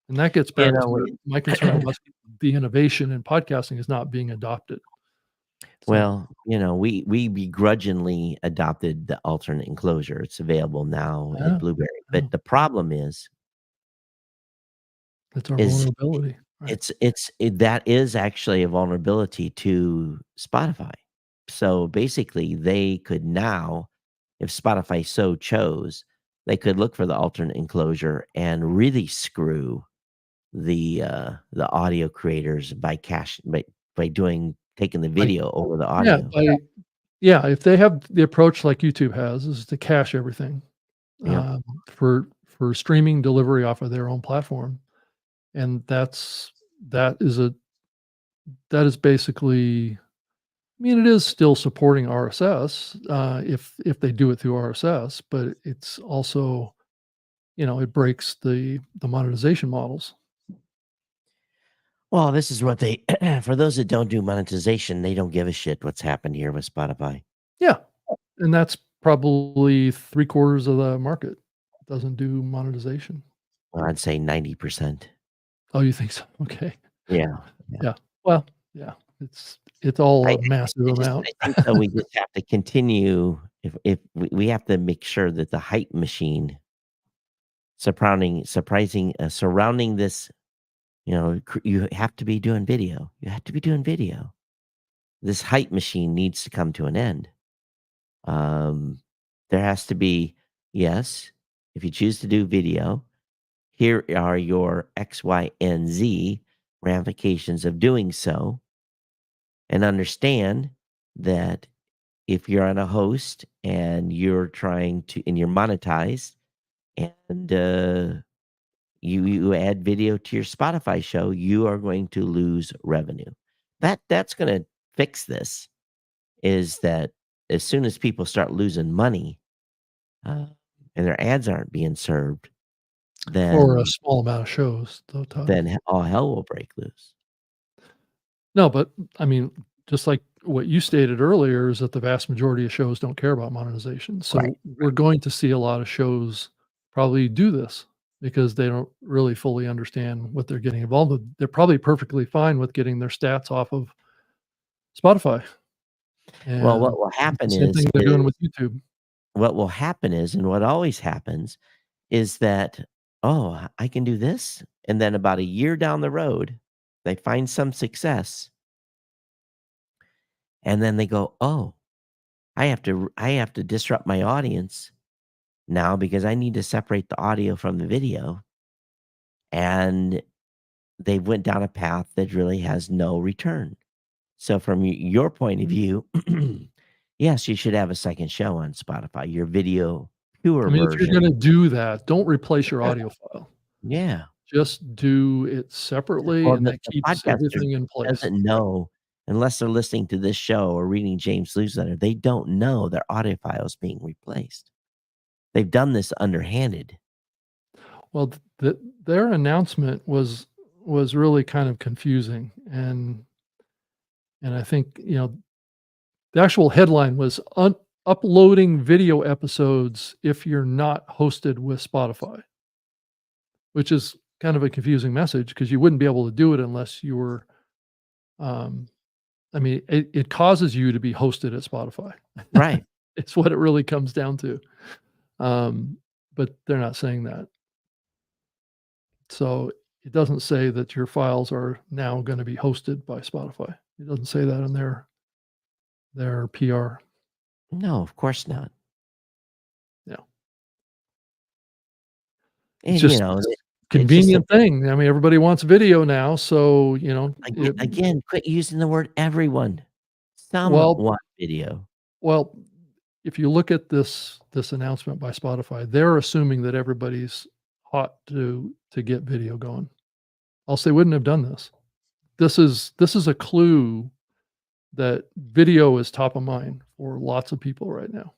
Speaker 1: And that gets
Speaker 2: You
Speaker 1: back
Speaker 2: know,
Speaker 1: to my concern about the innovation in podcasting is not being adopted. So
Speaker 2: well, we begrudgingly adopted the alternate enclosure. It's available now
Speaker 1: yeah,
Speaker 2: at Blueberry.
Speaker 1: yeah,
Speaker 2: But the problem is
Speaker 1: that's our
Speaker 2: is
Speaker 1: vulnerability, right?
Speaker 2: that is actually a vulnerability to Spotify. So basically, they could now, if Spotify so chose, they could look for the alternate enclosure and really screw the audio creators by doing taking the
Speaker 1: Like,
Speaker 2: video over the
Speaker 1: yeah,
Speaker 2: audio.
Speaker 1: if they have the approach like YouTube has, is to cache everything,
Speaker 2: Yep.
Speaker 1: for streaming delivery off of their own platform, and that is a that is basically, I mean, it is still supporting RSS, if they do it through RSS, but it's also, it breaks the monetization models.
Speaker 2: Well, this is what they for those that don't do monetization, they don't give a shit what's happened here with Spotify.
Speaker 1: Yeah, and that's probably 3/4 of the market doesn't do monetization.
Speaker 2: Well, I'd say 90%.
Speaker 1: Oh, you think so? Okay.
Speaker 2: Yeah, yeah.
Speaker 1: Yeah. Well, yeah, it's all a massive
Speaker 2: I just
Speaker 1: amount.
Speaker 2: I think that we just have to continue if we have to make sure that the hype machine surrounding this, you have to be doing video. You have to be doing video. This hype machine needs to come to an end. Um, there has to be, yes, if you choose to do video, here are your X, Y, and Z ramifications of doing so, and understand that if you're on a host and you're you're monetized and you add video to your Spotify show, you are going to lose revenue. That's going to fix this. Is that as soon as people start losing money uh, and their ads aren't being served,
Speaker 1: For a
Speaker 2: then
Speaker 1: small amount of shows, though, Todd.
Speaker 2: all hell will break loose.
Speaker 1: No, but I mean, just like what you stated earlier, is that the vast majority of shows don't care about monetization. So
Speaker 2: Right.
Speaker 1: we're going to see a lot of shows probably do this because they don't really fully understand what they're getting involved with. They're probably perfectly fine with getting their stats off of Spotify.
Speaker 2: Well,
Speaker 1: And
Speaker 2: what will
Speaker 1: it's the
Speaker 2: happen
Speaker 1: same thing they're doing with YouTube.
Speaker 2: and what always happens is that, oh, I can do this. And then about a year down the road, they find some success. And then they go, oh, I have to disrupt my audience now because I need to separate the audio from the video. And they went down a path that really has no return. So from your point of view, yes, you should have a second show on Spotify, your video
Speaker 1: I
Speaker 2: pure
Speaker 1: mean, if you're
Speaker 2: version.
Speaker 1: gonna do that, don't replace your
Speaker 2: Yeah.
Speaker 1: audio file.
Speaker 2: Yeah.
Speaker 1: Just do it separately,
Speaker 2: Well,
Speaker 1: and that
Speaker 2: the
Speaker 1: keeps
Speaker 2: podcaster
Speaker 1: everything in place.
Speaker 2: doesn't know unless they're listening to this show or reading James' newsletter, they don't know their audio file is being replaced. They've done this underhanded.
Speaker 1: Well, their announcement was really kind of confusing, and I think, the actual headline was uploading video episodes if you're not hosted with Spotify, which is kind of a confusing message because you wouldn't be able to do it unless you were. I mean, it causes you to be hosted at Spotify.
Speaker 2: Right.
Speaker 1: It's what it really comes down to. But they're not saying that. So it doesn't say that your files are now going to be hosted by Spotify. It doesn't say that in their PR.
Speaker 2: No, of course not.
Speaker 1: Yeah.
Speaker 2: And,
Speaker 1: It's just
Speaker 2: it's just
Speaker 1: convenient thing. I mean, everybody wants video now, so,
Speaker 2: again, quit using the word everyone. Some
Speaker 1: Well
Speaker 2: want video.
Speaker 1: well, if you look at this announcement by Spotify, they're assuming that everybody's hot to get video going. Else they wouldn't have done this. This is a clue that video is top of mind for lots of people right now.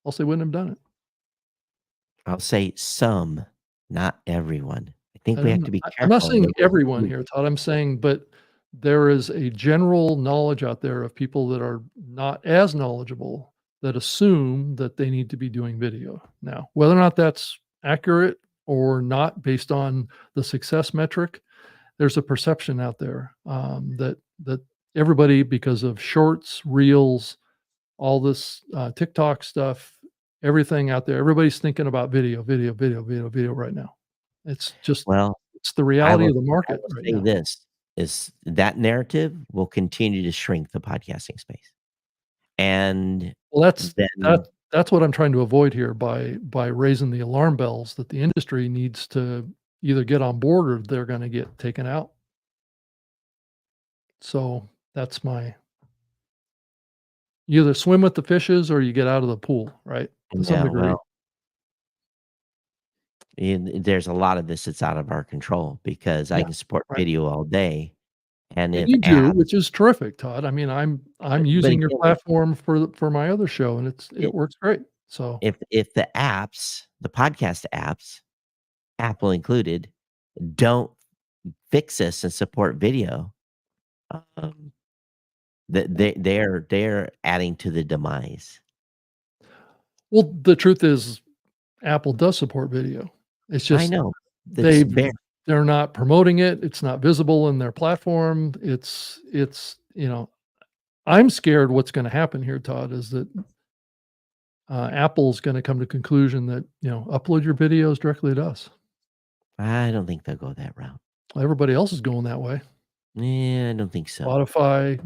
Speaker 1: Else they wouldn't have done it.
Speaker 2: I'll say some, not everyone. I think
Speaker 1: I
Speaker 2: we
Speaker 1: don't
Speaker 2: have
Speaker 1: know.
Speaker 2: to be careful.
Speaker 1: I'm not saying
Speaker 2: that we're
Speaker 1: everyone
Speaker 2: using-
Speaker 1: here, Todd. I'm saying, but there is a general knowledge out there of people that are not as knowledgeable that assume that they need to be doing video now. Whether or not that's accurate or not based on the success metric, there's a perception out there that everybody, because of shorts, reels, all this TikTok stuff, everything out there, everybody's thinking about video right now. It's just
Speaker 2: Well,
Speaker 1: it's the
Speaker 2: I
Speaker 1: reality
Speaker 2: will,
Speaker 1: of the
Speaker 2: I
Speaker 1: market
Speaker 2: will
Speaker 1: right
Speaker 2: say
Speaker 1: now.
Speaker 2: this is that narrative will continue to shrink the podcasting space. And
Speaker 1: Well,
Speaker 2: then
Speaker 1: that's what I'm trying to avoid here by raising the alarm bells that the industry needs to either get on board or they're going to get taken out. So that's you either swim with the fishes or you get out of the pool, right? To some
Speaker 2: yeah,
Speaker 1: degree.
Speaker 2: well, there's a lot of this that's out of our control because I
Speaker 1: Yeah,
Speaker 2: can support
Speaker 1: right.
Speaker 2: video all day, and
Speaker 1: And
Speaker 2: if
Speaker 1: you do,
Speaker 2: apps,
Speaker 1: which is terrific, Todd. I mean, I'm
Speaker 2: but
Speaker 1: using your
Speaker 2: again,
Speaker 1: platform for my other show, and it
Speaker 2: it,
Speaker 1: works great. So
Speaker 2: if the apps, the podcast apps, Apple included, don't fix this and support video, um, they're adding to the demise.
Speaker 1: well, the truth is Apple does support video. It's
Speaker 2: I
Speaker 1: just
Speaker 2: know that's bare.
Speaker 1: they're not promoting it. It's not visible in their platform. I'm scared what's going to happen here, Todd, is that Apple's going to come to conclusion that, upload your videos directly to us.
Speaker 2: I don't think they'll go that route.
Speaker 1: Everybody else is going that way.
Speaker 2: Yeah, I don't think so.
Speaker 1: Spotify,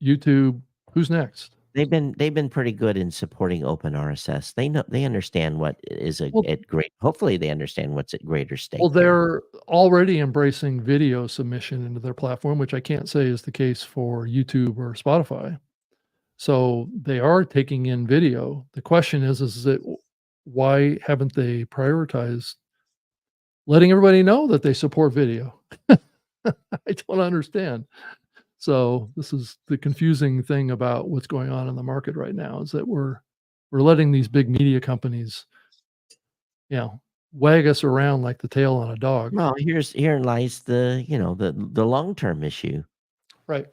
Speaker 1: YouTube, who's next?
Speaker 2: They've been pretty good in supporting open RSS. They understand what is
Speaker 1: Well,
Speaker 2: at great. Hopefully, they understand what's at greater stake.
Speaker 1: well,
Speaker 2: here.
Speaker 1: they're already embracing video submission into their platform, which I can't say is the case for YouTube or Spotify. So they are taking in video. The question is that why haven't they prioritized letting everybody know that they support video? I don't understand. So this is the confusing thing about what's going on in the market right now is that we're letting these big media companies, wag us around like the tail on a dog.
Speaker 2: Well, herein lies the long-term issue.
Speaker 1: Right.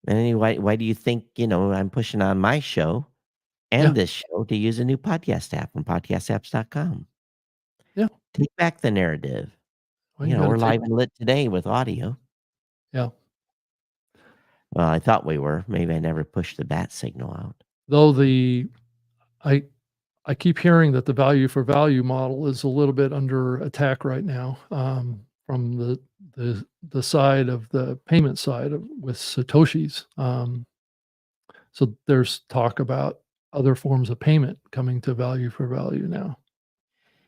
Speaker 2: And anyway, why do you think I'm pushing on my show
Speaker 1: Yeah.
Speaker 2: and this show to use a new podcast app from podcastapps.com?
Speaker 1: Yeah.
Speaker 2: Take back the narrative.
Speaker 1: Well, you gotta
Speaker 2: We're
Speaker 1: take-
Speaker 2: live and lit today with audio.
Speaker 1: Yeah.
Speaker 2: Well, I thought we were. Maybe I never pushed the bat signal out.
Speaker 1: Though I keep hearing that the value for value model is a little bit under attack right now from the side of the payment side with Satoshis. So there's talk about other forms of payment coming to value for value now,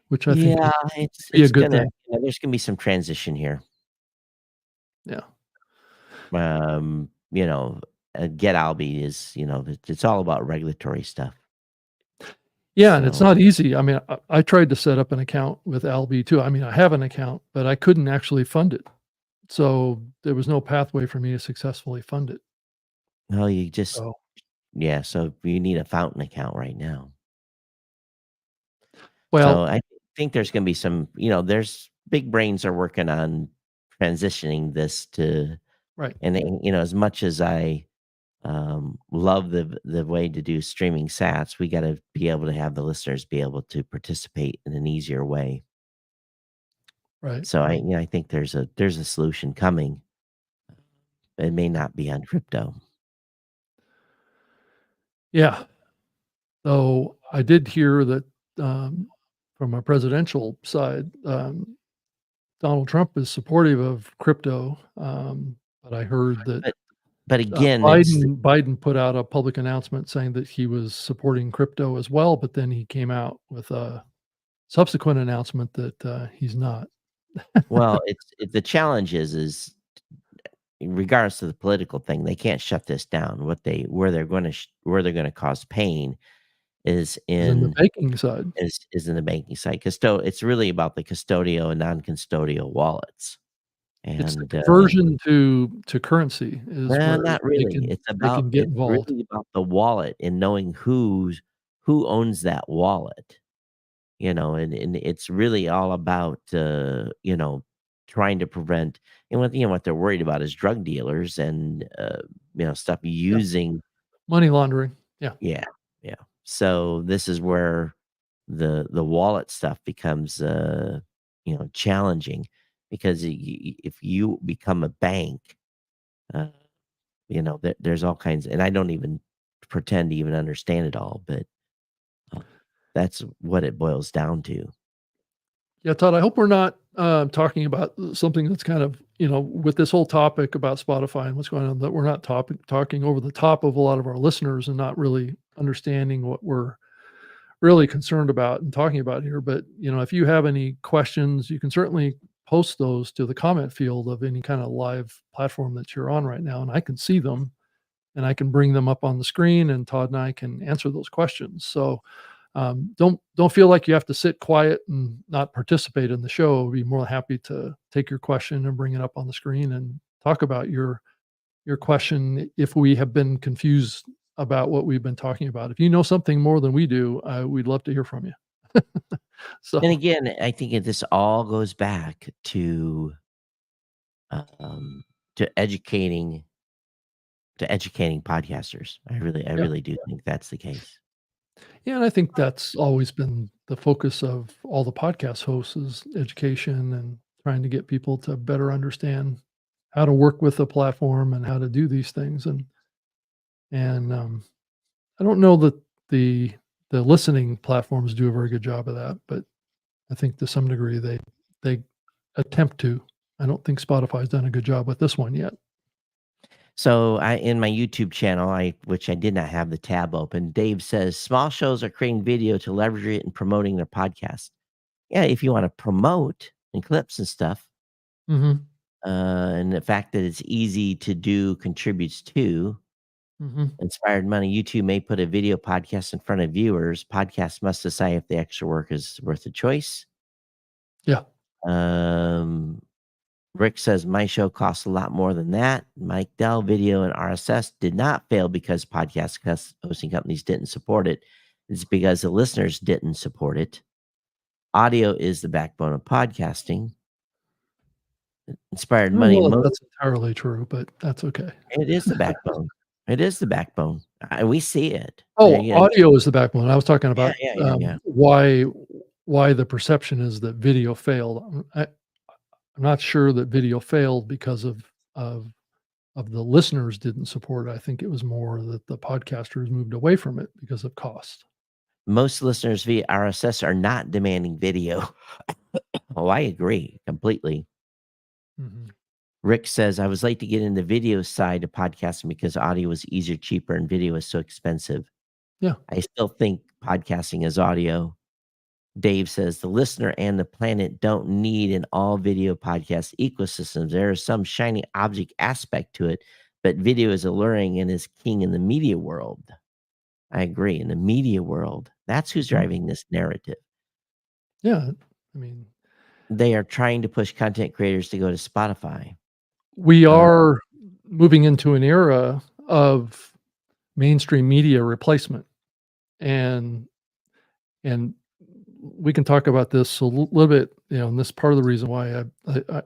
Speaker 1: which I think
Speaker 2: Yeah,
Speaker 1: would
Speaker 2: it's
Speaker 1: be a good
Speaker 2: gonna.
Speaker 1: thing.
Speaker 2: There's gonna be some transition here.
Speaker 1: Yeah.
Speaker 2: Get Albi is it's all about regulatory stuff.
Speaker 1: Yeah, and it's
Speaker 2: So-
Speaker 1: not easy. I mean, I tried to set up an account with Albi too. I mean, I have an account, but I couldn't actually fund it. So there was no pathway for me to successfully fund it.
Speaker 2: No, you just
Speaker 1: So,
Speaker 2: yeah, so you need a fountain account right now. So
Speaker 1: well,
Speaker 2: I think there's gonna be some, there's big brains are working on transitioning this to
Speaker 1: right.
Speaker 2: and, as much as I, love the way to do streaming sats, we gotta be able to have the listeners be able to participate in an easier way.
Speaker 1: Right.
Speaker 2: So I think there's a solution coming. It may not be on crypto.
Speaker 1: Yeah. Though I did hear that, um, from a presidential side, Donald Trump is supportive of crypto, but I heard that,
Speaker 2: But but again,
Speaker 1: Biden put out a public announcement saying that he was supporting crypto as well, but then he came out with a subsequent announcement that, he's not.
Speaker 2: well, the challenge is regardless of the political thing, they can't shut this down. Where they're gonna cause pain is
Speaker 1: Is in the
Speaker 2: in
Speaker 1: banking side.
Speaker 2: is in the banking side. It's really about the custodial and non-custodial wallets,
Speaker 1: It's the
Speaker 2: and,
Speaker 1: conversion to currency is where
Speaker 2: not
Speaker 1: they
Speaker 2: really.
Speaker 1: can they can get
Speaker 2: It's
Speaker 1: involved.
Speaker 2: really about the wallet and knowing who owns that wallet, and it's really all about, trying to prevent and what they're worried about is drug dealers and, stuff
Speaker 1: Yeah,
Speaker 2: using
Speaker 1: money laundering. Yeah,
Speaker 2: yeah, yeah. So this is where the wallet stuff becomes, challenging because if you become a bank, uh, there's all kinds and I don't even pretend to even understand it all, but, uh, that's what it boils down to.
Speaker 1: yeah, Todd. I hope we're not talking about something that's kind of with this whole topic about Spotify and what's going on. That we're not talking over the top of a lot of our listeners and not really understanding what we're really concerned about and talking about here. But if you have any questions, you can certainly post those to the comment field of any kind of live platform that you're on right now, and I can see them and I can bring them up on the screen, and Todd and I can answer those questions. So don't feel like you have to sit quiet and not participate in the show. Be more than happy to take your question and bring it up on the screen and talk about your question if we have been confused about what we've been talking about. If you know something more than we do, we'd love to hear from you.
Speaker 2: And
Speaker 1: So
Speaker 2: again, I think this all goes back um, to educating podcasters. I
Speaker 1: yeah,
Speaker 2: really do think that's the case.
Speaker 1: yeah, and I think that's always been the focus of all the podcast hosts is education and trying to get people to better understand how to work with the platform and how to do these things. And I don't know that the the listening platforms do a very good job of that, but I think to some degree they attempt to. I don't think Spotify's done a good job with this one yet.
Speaker 2: So I in my YouTube channel, which I did not have the tab open, Dave says small shows are creating video to leverage it and promoting their podcast. Yeah, if you want to promote and clips and stuff,
Speaker 1: Mhm,
Speaker 2: and the fact that it's easy to do contributes to
Speaker 1: mhm.
Speaker 2: inspired money. YouTube may put a video podcast in front of viewers. Podcasts must decide if the extra work is worth the choice.
Speaker 1: Yeah.
Speaker 2: Um, Rick says my show costs a lot more than that. Mike Dell video and RSS did not fail because hosting companies didn't support it. It's because the listeners didn't support it. Audio is the backbone of podcasting. Inspired
Speaker 1: I don't
Speaker 2: money.
Speaker 1: know if that's entirely true, but that's okay.
Speaker 2: It is the backbone. It is the backbone. We see it.
Speaker 1: Oh, audio is the backbone. I was talking
Speaker 2: Yeah,
Speaker 1: about,
Speaker 2: yeah, yeah, yeah.
Speaker 1: why the perception is that video failed. I'm not sure that video failed because of the listeners didn't support it. I think it was more that the podcasters moved away from it because of cost.
Speaker 2: Most listeners via RSS are not demanding video. Oh, I agree completely.
Speaker 1: Mhm.
Speaker 2: Rick says, I was late to get in the video side of podcasting because audio was easier, cheaper, and video is so expensive.
Speaker 1: Yeah.
Speaker 2: I still think podcasting is audio. Dave says, the listener and the planet don't need an all video podcast ecosystem. There is some shiny object aspect to it, but video is alluring and is king in the media world. I agree. In the media world, that's who's
Speaker 1: Mhm.
Speaker 2: driving this narrative.
Speaker 1: Yeah. I mean,
Speaker 2: They are trying to push content creators to go to Spotify.
Speaker 1: we are moving into an era of mainstream media replacement, and and we can talk about this a little bit, and this is part of the reason why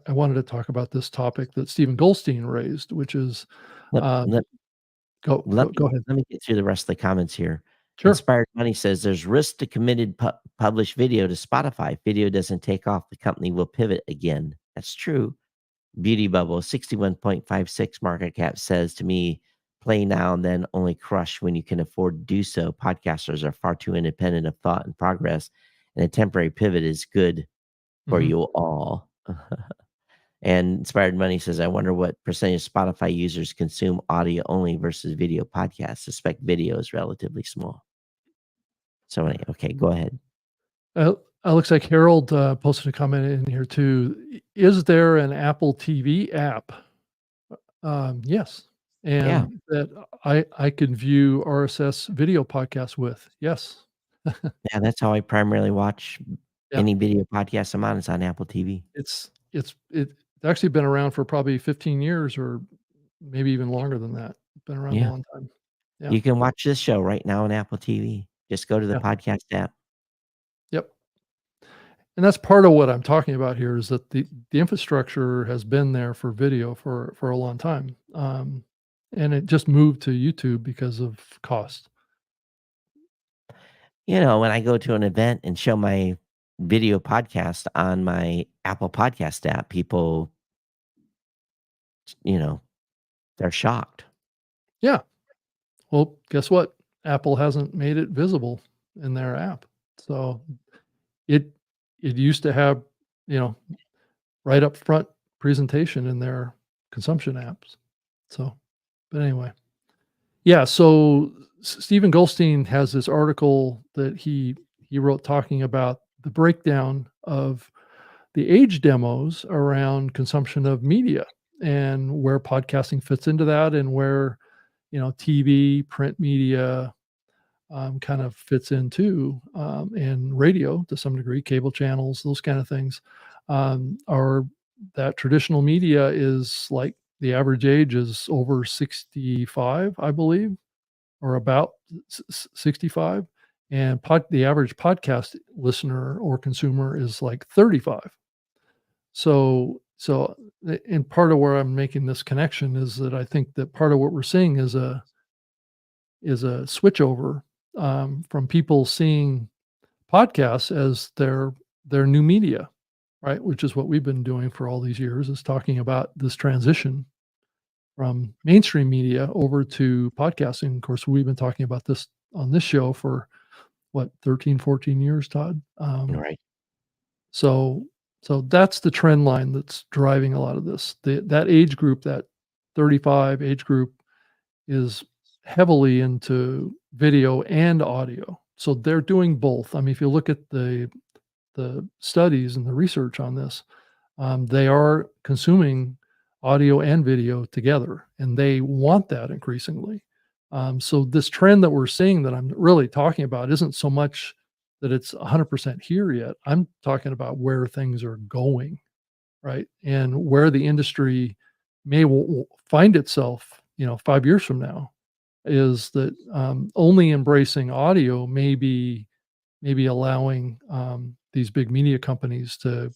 Speaker 1: I wanted to talk about this topic that Stephen Goldstein raised, which is,
Speaker 2: Let,
Speaker 1: um,
Speaker 2: let,
Speaker 1: go
Speaker 2: let,
Speaker 1: go
Speaker 2: me,
Speaker 1: go ahead.
Speaker 2: let me get through the rest of the comments here.
Speaker 1: Sure.
Speaker 2: Inspired Money says there's risk to committed published video to Spotify. If video doesn't take off, the company will pivot again. That's true. Beauty Bubble 61.56 market cap says to me, play now and then only crush when you can afford to do so. Podcasters are far too independent of thought and progress, and a temporary pivot is good for
Speaker 1: Mhm.
Speaker 2: you all. And Inspired Money says, I wonder what percentage of Spotify users consume audio only versus video podcasts. Suspect video is relatively small. So, okay, go ahead.
Speaker 1: Looks like Harold posted a comment in here too. Is there an Apple TV app? Yes,
Speaker 2: Yeah.
Speaker 1: and that I can view RSS video podcasts with. Yes.
Speaker 2: Yeah, that's how I primarily watch
Speaker 1: Yeah.
Speaker 2: any video podcast I'm on. It's on Apple TV.
Speaker 1: It's actually been around for probably 15 years or maybe even longer than that. Been around a
Speaker 2: Yeah.
Speaker 1: long time. Yeah.
Speaker 2: You can watch this show right now on Apple TV. Just go to the
Speaker 1: Yeah.
Speaker 2: podcast app.
Speaker 1: Yep. And that's part of what I'm talking about here is that the infrastructure has been there for video for a long time. And it just moved to YouTube because of cost.
Speaker 2: When I go to an event and show my video podcast on my Apple Podcast app, people, you know, they're shocked.
Speaker 1: Yeah. Well, guess what? Apple hasn't made it visible in their app. So it it used to have, you know, right up front presentation in their consumption apps. So, but anyway. Yeah, so Stephen Goldstein has this article that he wrote talking about the breakdown of the age demos around consumption of media and where podcasting fits into that and where, TV, print media, kind of fits into, and radio to some degree, cable channels, those kind of things, are that traditional media is like the average age is over 65, I believe, or about 65. And the average podcast listener or consumer is like 35. And part of where I'm making this connection is that I think that part of what we're seeing is a switchover, from people seeing podcasts as their new media, right? Which is what we've been doing for all these years, is talking about this transition from mainstream media over to podcasting. Of course, we've been talking about this on this show for what, 13, 14 years, Todd.
Speaker 2: Right.
Speaker 1: So that's the trend line that's driving a lot of this. That age group, that 35 age group, is heavily into video and audio. So they're doing both. I mean, if you look at the studies and the research on this, they are consuming audio and video together, and they want that increasingly. So this trend that we're seeing that I'm really talking about isn't so much that it's 100% here yet. I'm talking about where things are going, right? And where the industry may find itself, 5 years from now, is that, only embracing audio may be allowing, these big media companies to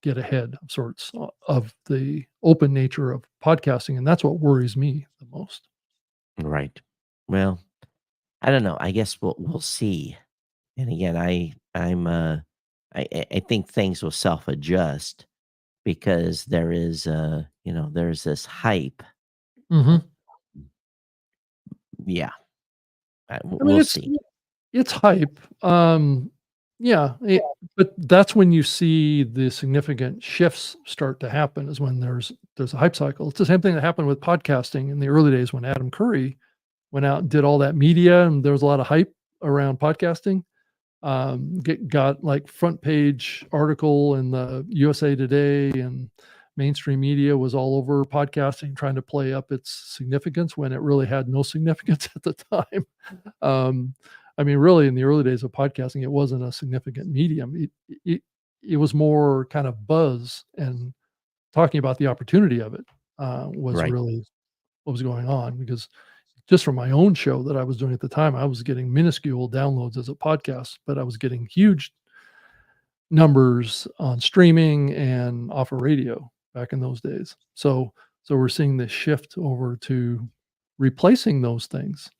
Speaker 1: get ahead of sorts of the open nature of podcasting, and that's what worries me the most.
Speaker 2: Right. Well, I don't know. I guess we'll see. And again, I think things will self adjust because there's this hype.
Speaker 1: Mhm.
Speaker 2: Yeah,
Speaker 1: I mean,
Speaker 2: we'll see.
Speaker 1: it's hype. Yeah, but that's when you see the significant shifts start to happen, is when there's a hype cycle. It's the same thing that happened with podcasting in the early days when Adam Curry went out and did all that media, and there was a lot of hype around podcasting. Got like front page article in the USA Today, and mainstream media was all over podcasting, trying to play up its significance when it really had no significance at the time. Um, I mean, really, in the early days of podcasting, it wasn't a significant medium. It was more kind of buzz and talking about the opportunity of it. was
Speaker 2: Right.
Speaker 1: really what was going on, because just from my own show that I was doing at the time, I was getting minuscule downloads as a podcast, but I was getting huge numbers on streaming and off of radio back in those days. So we're seeing this shift over to replacing those things.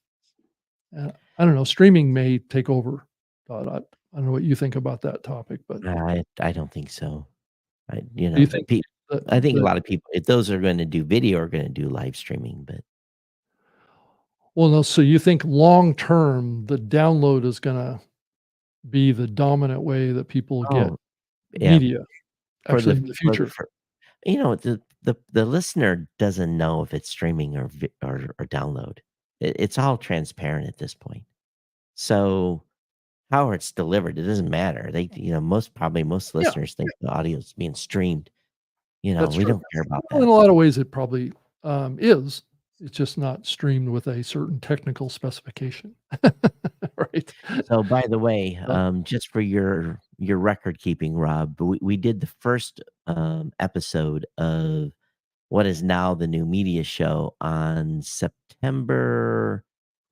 Speaker 1: I don't know, streaming may take over. I don't know what you think about that topic, but
Speaker 2: I don't think so.
Speaker 1: do you think that
Speaker 2: I think a
Speaker 1: that
Speaker 2: lot of people, if those are going to do video, are going to do live streaming. But
Speaker 1: well, no, so you think long term, the download is gonna be the dominant way that people get
Speaker 2: oh yeah,
Speaker 1: media
Speaker 2: for
Speaker 1: actually
Speaker 2: the
Speaker 1: in the future?
Speaker 2: for the listener doesn't know if it's streaming or download. It's all transparent at this point. So how it's delivered, it doesn't matter. Most
Speaker 1: Yeah,
Speaker 2: listeners think the audio is being streamed.
Speaker 1: that's
Speaker 2: We
Speaker 1: true.
Speaker 2: don't care about
Speaker 1: Well, in
Speaker 2: that.
Speaker 1: a lot of ways, it probably, is. It's just not streamed with a certain technical specification. Right?
Speaker 2: So, by the way,
Speaker 1: So
Speaker 2: just for your record keeping, Rob, we did the first episode of what is now the new media show on September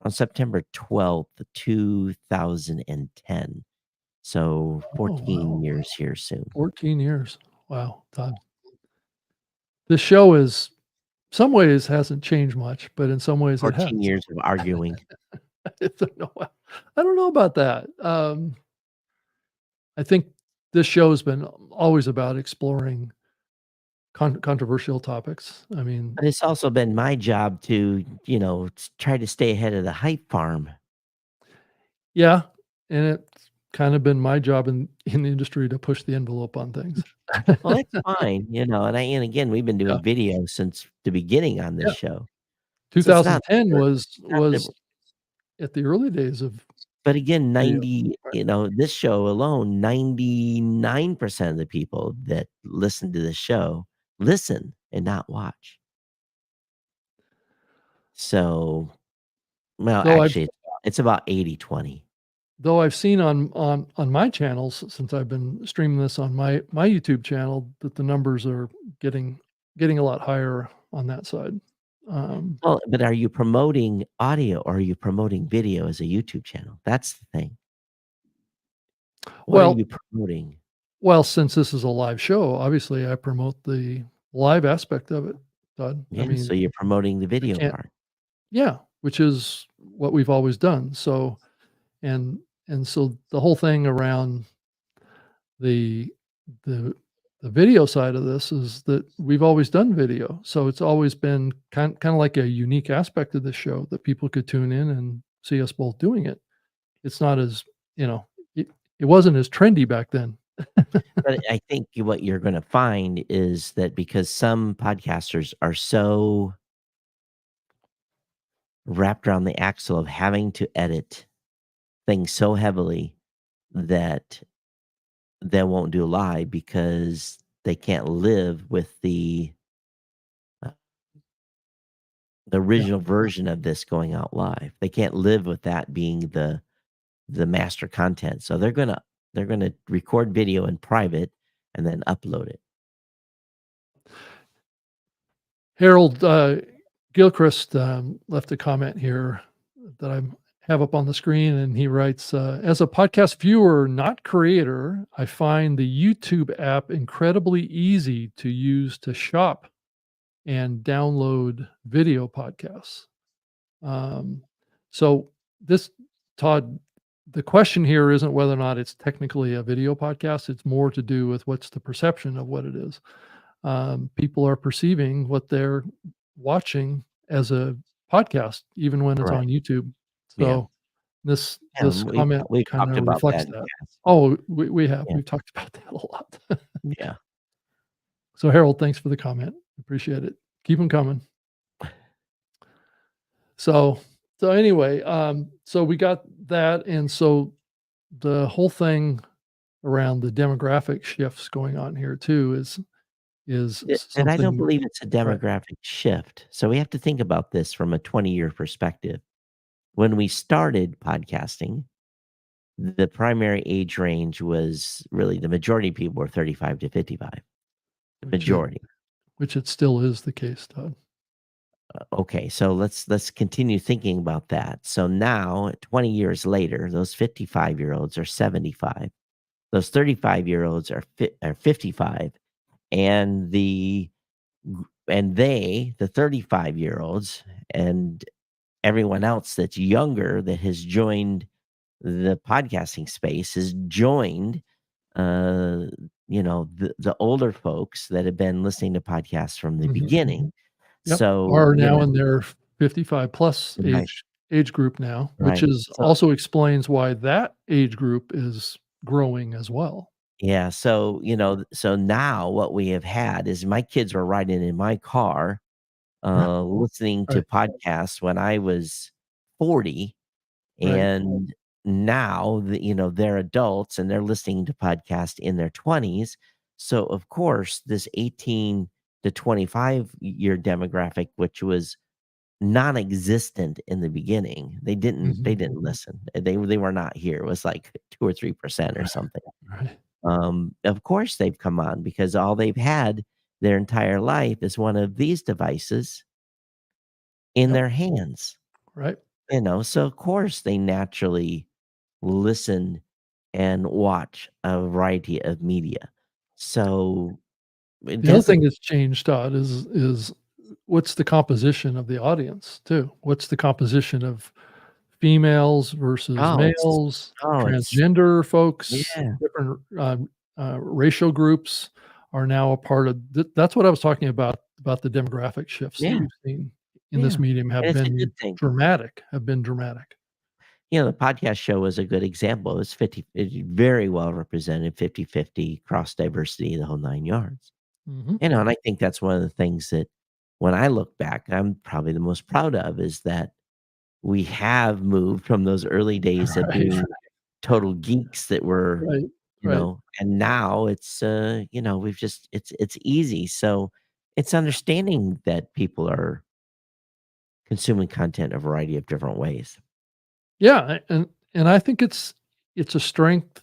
Speaker 2: 12th, 2010. So
Speaker 1: oh,
Speaker 2: 14
Speaker 1: wow,
Speaker 2: years here soon.
Speaker 1: 14 years. Wow, Todd. This show is some ways hasn't changed much, but in some ways it
Speaker 2: 14
Speaker 1: has.
Speaker 2: years of arguing.
Speaker 1: I don't know I don't know about that. I think this show has been always about exploring controversial topics. I mean,
Speaker 2: But it's also been my job to, try to stay ahead of the hype farm.
Speaker 1: yeah, and it's kind of been my job in the industry to push the envelope on things.
Speaker 2: Well, that's fine, and again, we've been
Speaker 1: Yeah,
Speaker 2: doing video since the beginning on this
Speaker 1: yeah.
Speaker 2: show. So it's not
Speaker 1: 2010
Speaker 2: that
Speaker 1: was at the early days of
Speaker 2: but again,
Speaker 1: video. Right.
Speaker 2: this show alone, 99% of the people that listen to this show listen and not watch. So, well,
Speaker 1: Though I've
Speaker 2: actually, it's about 80-20.
Speaker 1: though I've seen on my channels since I've been streaming this on my YouTube channel that the numbers are getting a lot higher on that side. Um,
Speaker 2: Well, but are you promoting audio or are you promoting video as a YouTube channel? That's the thing. What are
Speaker 1: well
Speaker 2: you promoting?
Speaker 1: well, since this is a live show, obviously I promote the live aspect of it, Todd. I
Speaker 2: Yeah, so
Speaker 1: mean,
Speaker 2: you're promoting the
Speaker 1: I
Speaker 2: video
Speaker 1: can't
Speaker 2: part.
Speaker 1: yeah, which is what we've always done. So and so the whole thing around the the the video side of this is that we've always done video. So it's always been kind of like a unique aspect of the show that people could tune in and see us both doing it. It's not as, you know, it wasn't as trendy back then.
Speaker 2: But I think what you're gonna find is that because some podcasters are so wrapped around the axle of having to edit things so heavily that they won't do live because they can't live with uh, the
Speaker 1: Yeah.
Speaker 2: original version of this going out live. They can't live with that being the master content. So they're gonna record video in private and then upload it.
Speaker 1: Harold Gilchrist left a comment here that I have up on the screen, and he writes, "As a podcast viewer, not creator, I find the YouTube app incredibly easy to use to shop and download video podcasts." Um, so this, Todd, the question here isn't whether or not it's technically a video podcast. It's more to do with what's the perception of what it is. People are perceiving what they're watching as a podcast, even when it's
Speaker 2: Right.
Speaker 1: on YouTube.
Speaker 2: Yeah.
Speaker 1: So
Speaker 2: Yeah,
Speaker 1: this comment
Speaker 2: we've
Speaker 1: kind
Speaker 2: talked
Speaker 1: of
Speaker 2: about
Speaker 1: reflects
Speaker 2: that in
Speaker 1: that.
Speaker 2: past.
Speaker 1: Oh, we have.
Speaker 2: Yeah.
Speaker 1: We've talked about that a lot.
Speaker 2: Yeah.
Speaker 1: So Harold, thanks for the comment. Appreciate it. Keep them coming. So anyway, so we got that, and so the whole thing around the demographic shifts going on here too is
Speaker 2: And I don't
Speaker 1: something.
Speaker 2: believe it's a
Speaker 1: Right.
Speaker 2: demographic shift. So we have to think about this from a 20-year perspective. When we started podcasting, the primary age range was really the majority of people were 35 to 55. The
Speaker 1: Which is
Speaker 2: majority.
Speaker 1: which it still is the case, Todd.
Speaker 2: Okay, so let's continue thinking about that. So now, 20 years later, those 55-year-olds are 75. Those 35-year-olds are 55, and the 35-year-olds and everyone else that's younger that has joined the podcasting space has joined uh the older folks that have been listening to podcasts from the
Speaker 1: Mhm.
Speaker 2: beginning.
Speaker 1: Yep.
Speaker 2: So,
Speaker 1: Are now in their 55 plus
Speaker 2: right,
Speaker 1: age group now, which
Speaker 2: right.
Speaker 1: is
Speaker 2: So
Speaker 1: also explains why that age group is growing as well.
Speaker 2: yeah, so so now what we have had is my kids were riding in my car
Speaker 1: Right.
Speaker 2: listening to
Speaker 1: Right.
Speaker 2: podcasts when I was 40.
Speaker 1: Right.
Speaker 2: And now they're adults and they're listening to podcasts in their 20s. So of course, this 18 to 25-year demographic, which was non-existent in the beginning, they
Speaker 1: Mhm.
Speaker 2: didn't listen. They were not here. It was like 2 or 3% or something.
Speaker 1: Right.
Speaker 2: Of course they've come on because all they've had their entire life is one of these devices in
Speaker 1: Yep.
Speaker 2: their hands.
Speaker 1: Right.
Speaker 2: So of course they naturally listen and watch a variety of media. So it
Speaker 1: The other
Speaker 2: doesn't
Speaker 1: thing that's changed, Todd, is what's the composition of the audience too? What's the composition of females versus
Speaker 2: oh, it's
Speaker 1: males,
Speaker 2: oh, it's
Speaker 1: transgender folks,
Speaker 2: yeah,
Speaker 1: different racial groups are now a part of that's what I was talking about the demographic shifts that
Speaker 2: yeah,
Speaker 1: we've seen in
Speaker 2: yeah,
Speaker 1: this medium
Speaker 2: and it's a good thing.
Speaker 1: have been dramatic.
Speaker 2: The podcast show was a good example. It's very well represented, 50-50 cross diversity, the whole 9 yards.
Speaker 1: Mhm.
Speaker 2: And I think that's one of the things that when I look back, I'm probably the most proud of is that we have moved from those early days of
Speaker 1: Right,
Speaker 2: being total geeks that were,
Speaker 1: right, right.
Speaker 2: and now it's, we've just it's easy. So it's understanding that people are consuming content a variety of different ways.
Speaker 1: Yeah, and I think it's a strength,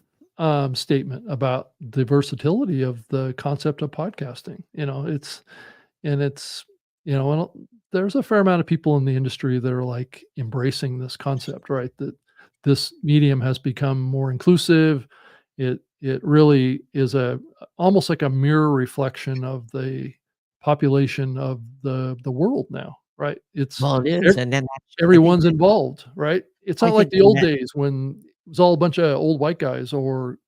Speaker 1: statement about the versatility of the concept of podcasting. It's and there's a fair amount of people in the industry that are like embracing this concept, right? That this medium has become more inclusive. It really is almost like a mirror reflection of the population of the world now, right? It's
Speaker 2: Well, it is, and then I think
Speaker 1: everyone's involved, right? It's
Speaker 2: I
Speaker 1: not like
Speaker 2: think
Speaker 1: the
Speaker 2: the
Speaker 1: old
Speaker 2: net
Speaker 1: days when it was all a bunch of old white guys or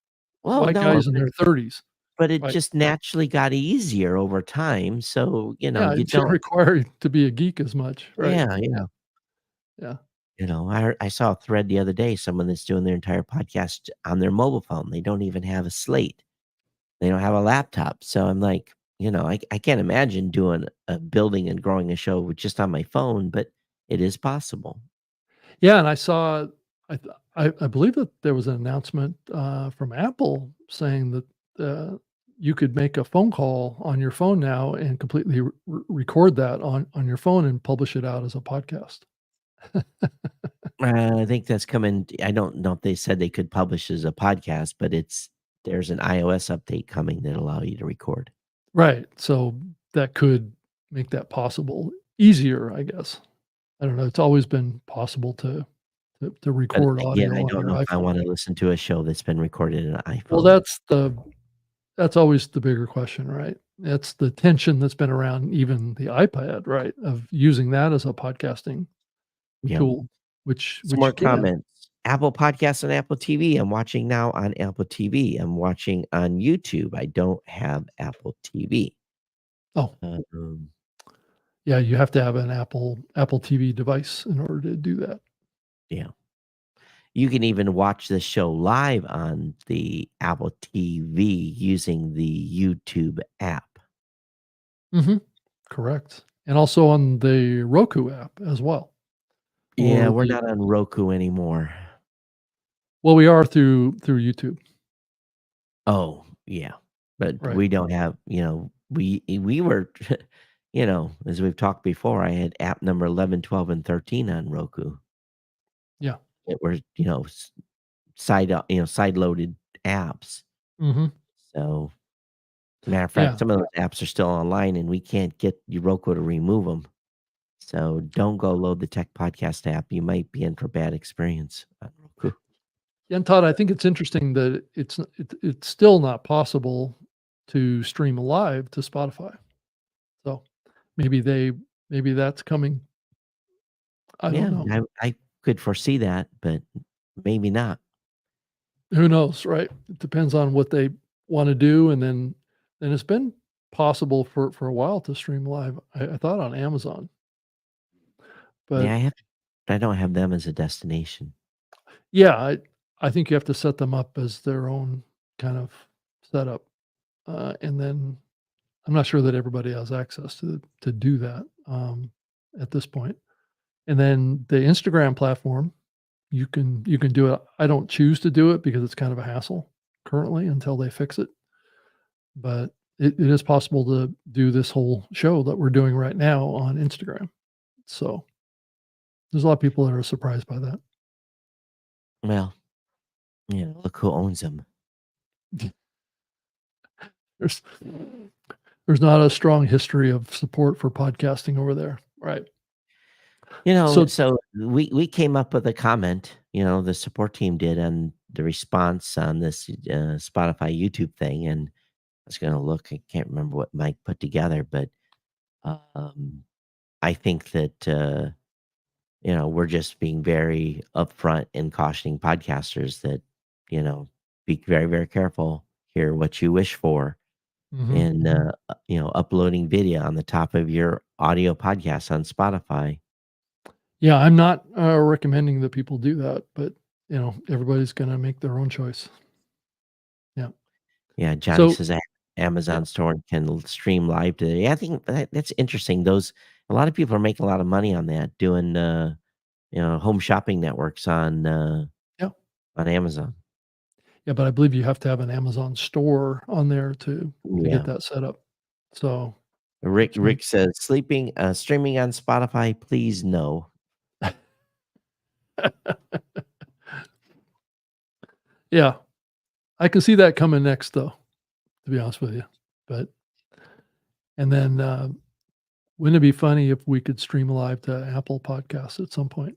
Speaker 2: well,
Speaker 1: white
Speaker 2: no,
Speaker 1: guys in their 30s,
Speaker 2: but it
Speaker 1: right?
Speaker 2: just naturally got easier over time. So,
Speaker 1: Yeah,
Speaker 2: you
Speaker 1: it didn't
Speaker 2: don't
Speaker 1: require you to be a geek as much, right?
Speaker 2: yeah, yeah.
Speaker 1: Yeah.
Speaker 2: I saw a thread the other day, someone that's doing their entire podcast on their mobile phone. They don't even have a slate. They don't have a laptop. So I'm like, I can't imagine doing building and growing a show with just on my phone, but it is possible.
Speaker 1: Yeah, and I saw I believe that there was an announcement, from Apple saying that, you could make a phone call on your phone now and completely record that on your phone and publish it out as a podcast.
Speaker 2: I think that's coming. I don't know if they said they could publish as a podcast, but there's an iOS update coming that allow you to record.
Speaker 1: Right, so that could make that possible easier, I guess. I don't know, it's always been possible to
Speaker 2: But
Speaker 1: record
Speaker 2: again,
Speaker 1: audio
Speaker 2: I
Speaker 1: on
Speaker 2: don't
Speaker 1: your
Speaker 2: know if I
Speaker 1: iPhone.
Speaker 2: want to listen to a show that's been recorded in an
Speaker 1: Well,
Speaker 2: iPhone.
Speaker 1: that's always the bigger question, right? It's the tension that's been around even the iPad, right? Of using that as a podcasting
Speaker 2: Yeah.
Speaker 1: tool,
Speaker 2: Some
Speaker 1: which
Speaker 2: more
Speaker 1: you can.
Speaker 2: comments. Apple Podcasts on Apple TV. I'm watching now on Apple TV. I'm watching on YouTube. I don't have Apple TV.
Speaker 1: Oh,
Speaker 2: Um,
Speaker 1: yeah, you have to have an Apple TV device in order to do that.
Speaker 2: yeah. You can even watch the show live on the Apple TV using the YouTube app.
Speaker 1: Mhm, correct. And also on the Roku app as well,
Speaker 2: Yeah,
Speaker 1: or
Speaker 2: we're not on Roku anymore.
Speaker 1: we are through YouTube,
Speaker 2: Oh, yeah. But
Speaker 1: right?
Speaker 2: we don't have, we were, as we've talked before, I had app number 11, 12, and 13 on Roku.
Speaker 1: Yeah.
Speaker 2: It were, side loaded apps.
Speaker 1: Mhm.
Speaker 2: So Matter of fact,
Speaker 1: Yeah.
Speaker 2: some of those apps are still online, and we can't get Roku to remove them. So don't go load the Tech Podcast app. You might be in for a bad experience on Roku.
Speaker 1: Yeah, and Todd, I think it's interesting that it's still not possible to stream live to Spotify. So maybe that's coming. I don't
Speaker 2: Yeah,
Speaker 1: know.
Speaker 2: I could foresee that, but maybe not.
Speaker 1: Who knows, right? It depends on what they want to do, and then it's been possible for a while to stream live. I thought on Amazon, but
Speaker 2: Yeah, I don't have them as a destination.
Speaker 1: yeah, I think you have to set them up as their own kind of setup, and then I'm not sure that everybody has access to do that at this point. And then the Instagram platform, you can do it. I don't choose to do it because it's kind of a hassle currently until they fix it. But it is possible to do this whole show that we're doing right now on Instagram. So there's a lot of people that are surprised by that.
Speaker 2: Well, look who owns them.
Speaker 1: There's there's not a strong history of support for podcasting over there. Right. So
Speaker 2: So we came up with a comment, the support team did on the response on this Spotify YouTube thing, and I was gonna look. I can't remember what Mike put together, but um, I think that we're just being very upfront and cautioning podcasters that be very very careful. Hear what you wish for
Speaker 1: mhm.
Speaker 2: in uploading video on the top of your audio podcast on Spotify.
Speaker 1: Yeah, I'm not recommending that people do that, but everybody's gonna make their own choice. Yeah.
Speaker 2: Yeah, Johnny
Speaker 1: So
Speaker 2: says
Speaker 1: yeah,
Speaker 2: Amazon store can stream live today. Yeah, I think that's interesting. A lot of people are making a lot of money on that, doing home shopping networks
Speaker 1: yeah,
Speaker 2: on Amazon.
Speaker 1: yeah, but I believe you have to have an Amazon store on there to get
Speaker 2: Yeah.
Speaker 1: that set up. So,
Speaker 2: Rick
Speaker 1: which
Speaker 2: Rick
Speaker 1: makes
Speaker 2: says streaming on Spotify, please no.
Speaker 1: yeah, I can see that coming next though, to be honest with you. But and then wouldn't it be funny if we could stream live to Apple Podcasts at some point?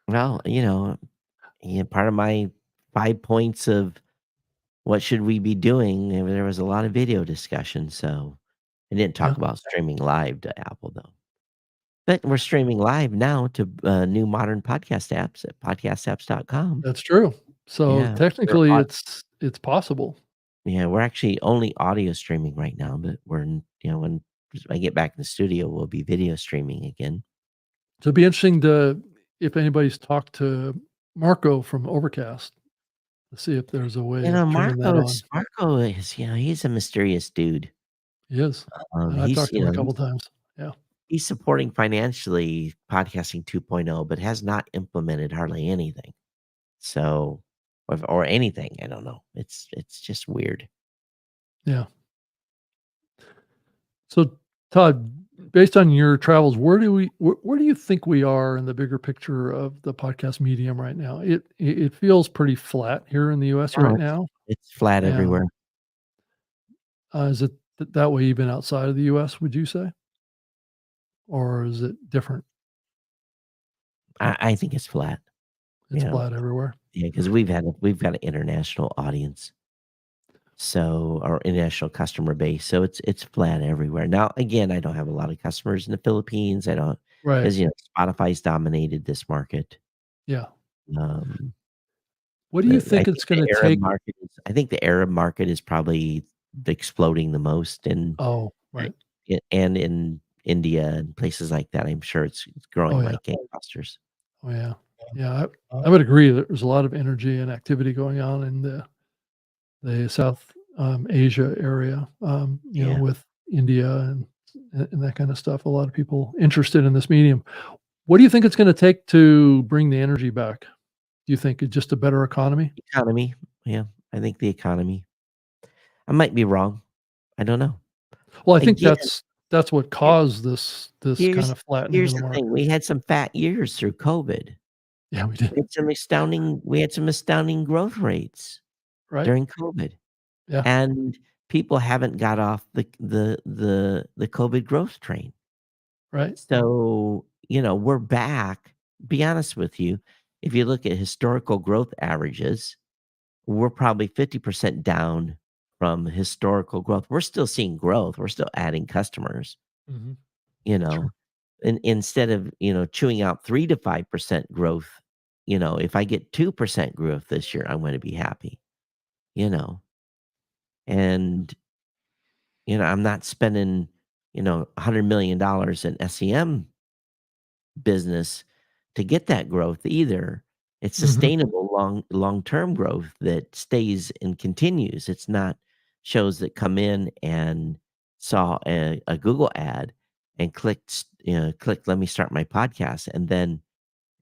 Speaker 2: Well, part of my 5 points of what should we be doing, there was a lot of video discussion, so I didn't
Speaker 1: Yeah,
Speaker 2: talk about streaming live to Apple though. But we're streaming live now to, new modern podcast apps at podcastapps.com.
Speaker 1: that's true. So
Speaker 2: Yeah,
Speaker 1: technically it's possible.
Speaker 2: we're actually only audio streaming right now, but when I get back in the studio, we'll be video streaming again.
Speaker 1: So it'd be interesting to if anybody's talked to Marco from Overcast to see if there's a way of turning that on.
Speaker 2: Marco is, he's a mysterious dude.
Speaker 1: He is, and I've
Speaker 2: He's,
Speaker 1: talked to him a couple times. Yeah.
Speaker 2: he's supporting financially Podcasting 2.0, but has not implemented hardly anything. So, or anything, I don't know. It's just weird.
Speaker 1: Yeah. So, Todd, based on your travels, where do you think we are in the bigger picture of the podcast medium right now? It feels pretty flat here in the US
Speaker 2: Oh,
Speaker 1: right now.
Speaker 2: it's flat everywhere.
Speaker 1: And, is it that way even outside of the US, would you say? Or is it different?
Speaker 2: I think it's flat.
Speaker 1: It's
Speaker 2: You know,
Speaker 1: flat everywhere.
Speaker 2: yeah, because we've got an international audience, so our international customer base, so it's flat everywhere. Now, again, I don't have a lot of customers in the Philippines. I don't,
Speaker 1: Right.
Speaker 2: because Spotify's dominated this market.
Speaker 1: Yeah.
Speaker 2: Um,
Speaker 1: What do you
Speaker 2: I
Speaker 1: think
Speaker 2: think
Speaker 1: it's gonna take?
Speaker 2: I think the Arab market is probably exploding the most,
Speaker 1: Oh, right.
Speaker 2: and in India and places like that. I'm sure it's
Speaker 1: Oh,
Speaker 2: growing
Speaker 1: yeah.
Speaker 2: like gangbusters.
Speaker 1: Oh, yeah. Yeah, I would agree that there's a lot of energy and activity going on in the South, Asia area,
Speaker 2: Yeah.
Speaker 1: with India and that kind of stuff. A lot of people interested in this medium. What do you think it's gonna take to bring the energy back? Do you think it's just a better economy?
Speaker 2: Economy, yeah, I think the economy. I might be wrong. I don't know.
Speaker 1: Well, I think
Speaker 2: Again,
Speaker 1: that's what
Speaker 2: here
Speaker 1: caused this kind
Speaker 2: here's
Speaker 1: of flattening of
Speaker 2: here's
Speaker 1: the
Speaker 2: the
Speaker 1: market.
Speaker 2: thing, we had some fat years through COVID.
Speaker 1: Yeah, we did.
Speaker 2: We had some astounding growth rates
Speaker 1: Right?
Speaker 2: during COVID.
Speaker 1: Yeah.
Speaker 2: and people haven't got off the COVID growth train.
Speaker 1: Right.
Speaker 2: So, we're back. Be honest with you, if you look at historical growth averages, we're probably 50% down from historical growth. We're still seeing growth. We're still adding customers,
Speaker 1: Hmm.
Speaker 2: you
Speaker 1: Sure.
Speaker 2: know, and instead of, chewing out 3 to 5% growth, if I get 2% growth this year, I'm going to be happy, you know, and, I'm not spending, $100 million in SEM business to get that growth either. It's
Speaker 1: Hmm.
Speaker 2: sustainable long-term growth that stays and continues. It's not shows that come in and saw a Google ad and clicked, "Let me start my podcast," and then,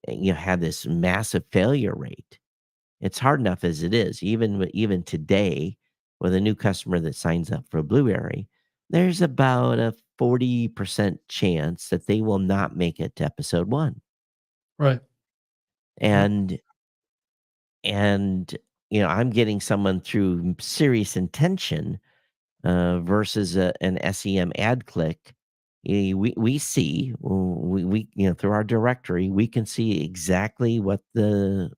Speaker 2: had this massive failure rate. It's hard enough as it is. Even today, with a new customer that signs up for Blueberry, there's about a 40% chance that they will not make it to episode 1.
Speaker 1: Right. Yep.
Speaker 2: And and, I'm getting someone through serious intention, versus an SEM ad click. We see through our directory, we can see exactly what the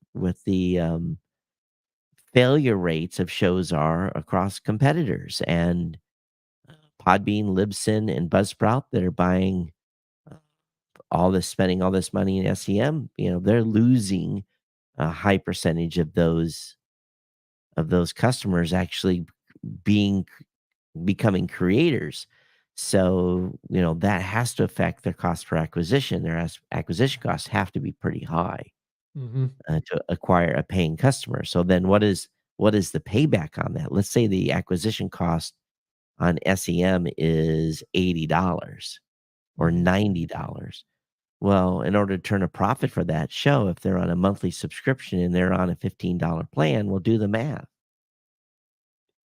Speaker 2: failure rates of shows are across competitors, and Podbean, Libsyn, and Buzzsprout that are buying spending all this money in SEM, they're losing a high percentage of those customers actually being becoming creators. So, that has to affect their cost per acquisition. Their acquisition costs have to be pretty high,
Speaker 1: Hmm.
Speaker 2: to acquire a paying customer. So then what is the payback on that? Let's say the acquisition cost on SEM is $80 or
Speaker 1: Hmm.
Speaker 2: $90. Well, in order to turn a profit for that show, if they're on a monthly subscription and they're on a $15 plan, we'll do the math.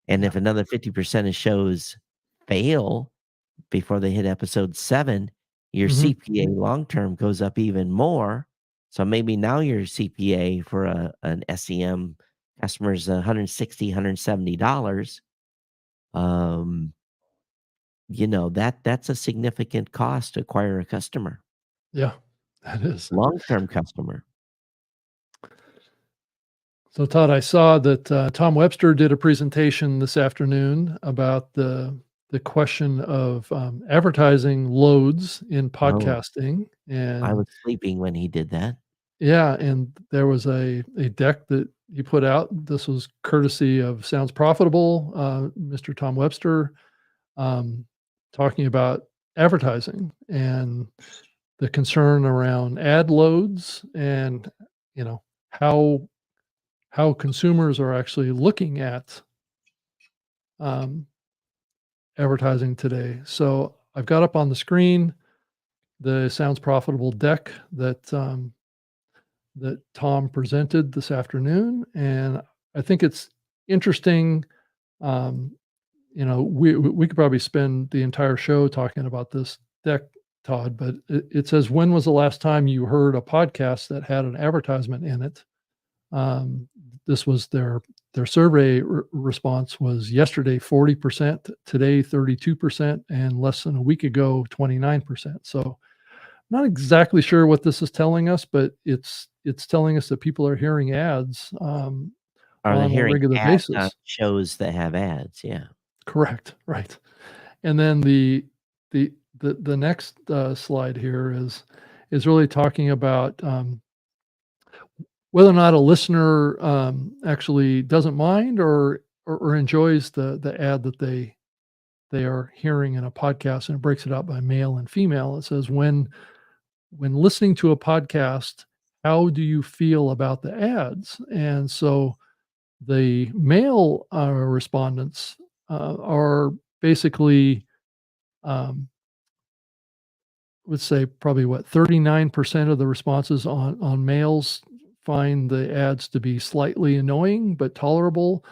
Speaker 2: And
Speaker 1: Yeah.
Speaker 2: if another 50% of shows fail before they hit episode 7, your
Speaker 1: Hmm.
Speaker 2: CPA long term goes up even more. So maybe now your CPA for an SEM customer is $160, $170. Um, that's a significant cost to acquire a customer,
Speaker 1: Yeah. That is.
Speaker 2: long-term customer.
Speaker 1: So, Todd, I saw that Tom Webster did a presentation this afternoon about the question of advertising loads in
Speaker 2: Oh,
Speaker 1: podcasting,
Speaker 2: I
Speaker 1: and
Speaker 2: was sleeping when he did that.
Speaker 1: yeah, and there was a deck that he put out. This was courtesy of Sounds Profitable, Mr. Tom Webster, um, talking about advertising and the concern around ad loads, and you know how consumers are actually looking at um, advertising today. So I've got up on the screen the Sounds Profitable deck that Tom presented this afternoon, and I think it's interesting. Um, we could probably spend the entire show talking about this deck, Todd. But it says, "When was the last time you heard a podcast that had an advertisement in it?" Um, this was their survey response was yesterday 40%, today 32%, and less than a week ago 29%. So not exactly sure what this is telling us, but it's telling us that people are hearing ads
Speaker 2: Are they
Speaker 1: on a
Speaker 2: hearing
Speaker 1: regular
Speaker 2: ads on
Speaker 1: basis.
Speaker 2: shows that have ads? Yeah.
Speaker 1: Correct, right. And then the next slide here is really talking about whether or not a listener actually doesn't mind or enjoys the ad that they are hearing in a podcast, and it breaks it out by male and female. It says, when listening to a podcast, how do you feel about the ads? And so the male respondents are basically, um, let's say, probably what, 39% of the responses on males find the ads to be slightly annoying but tolerable.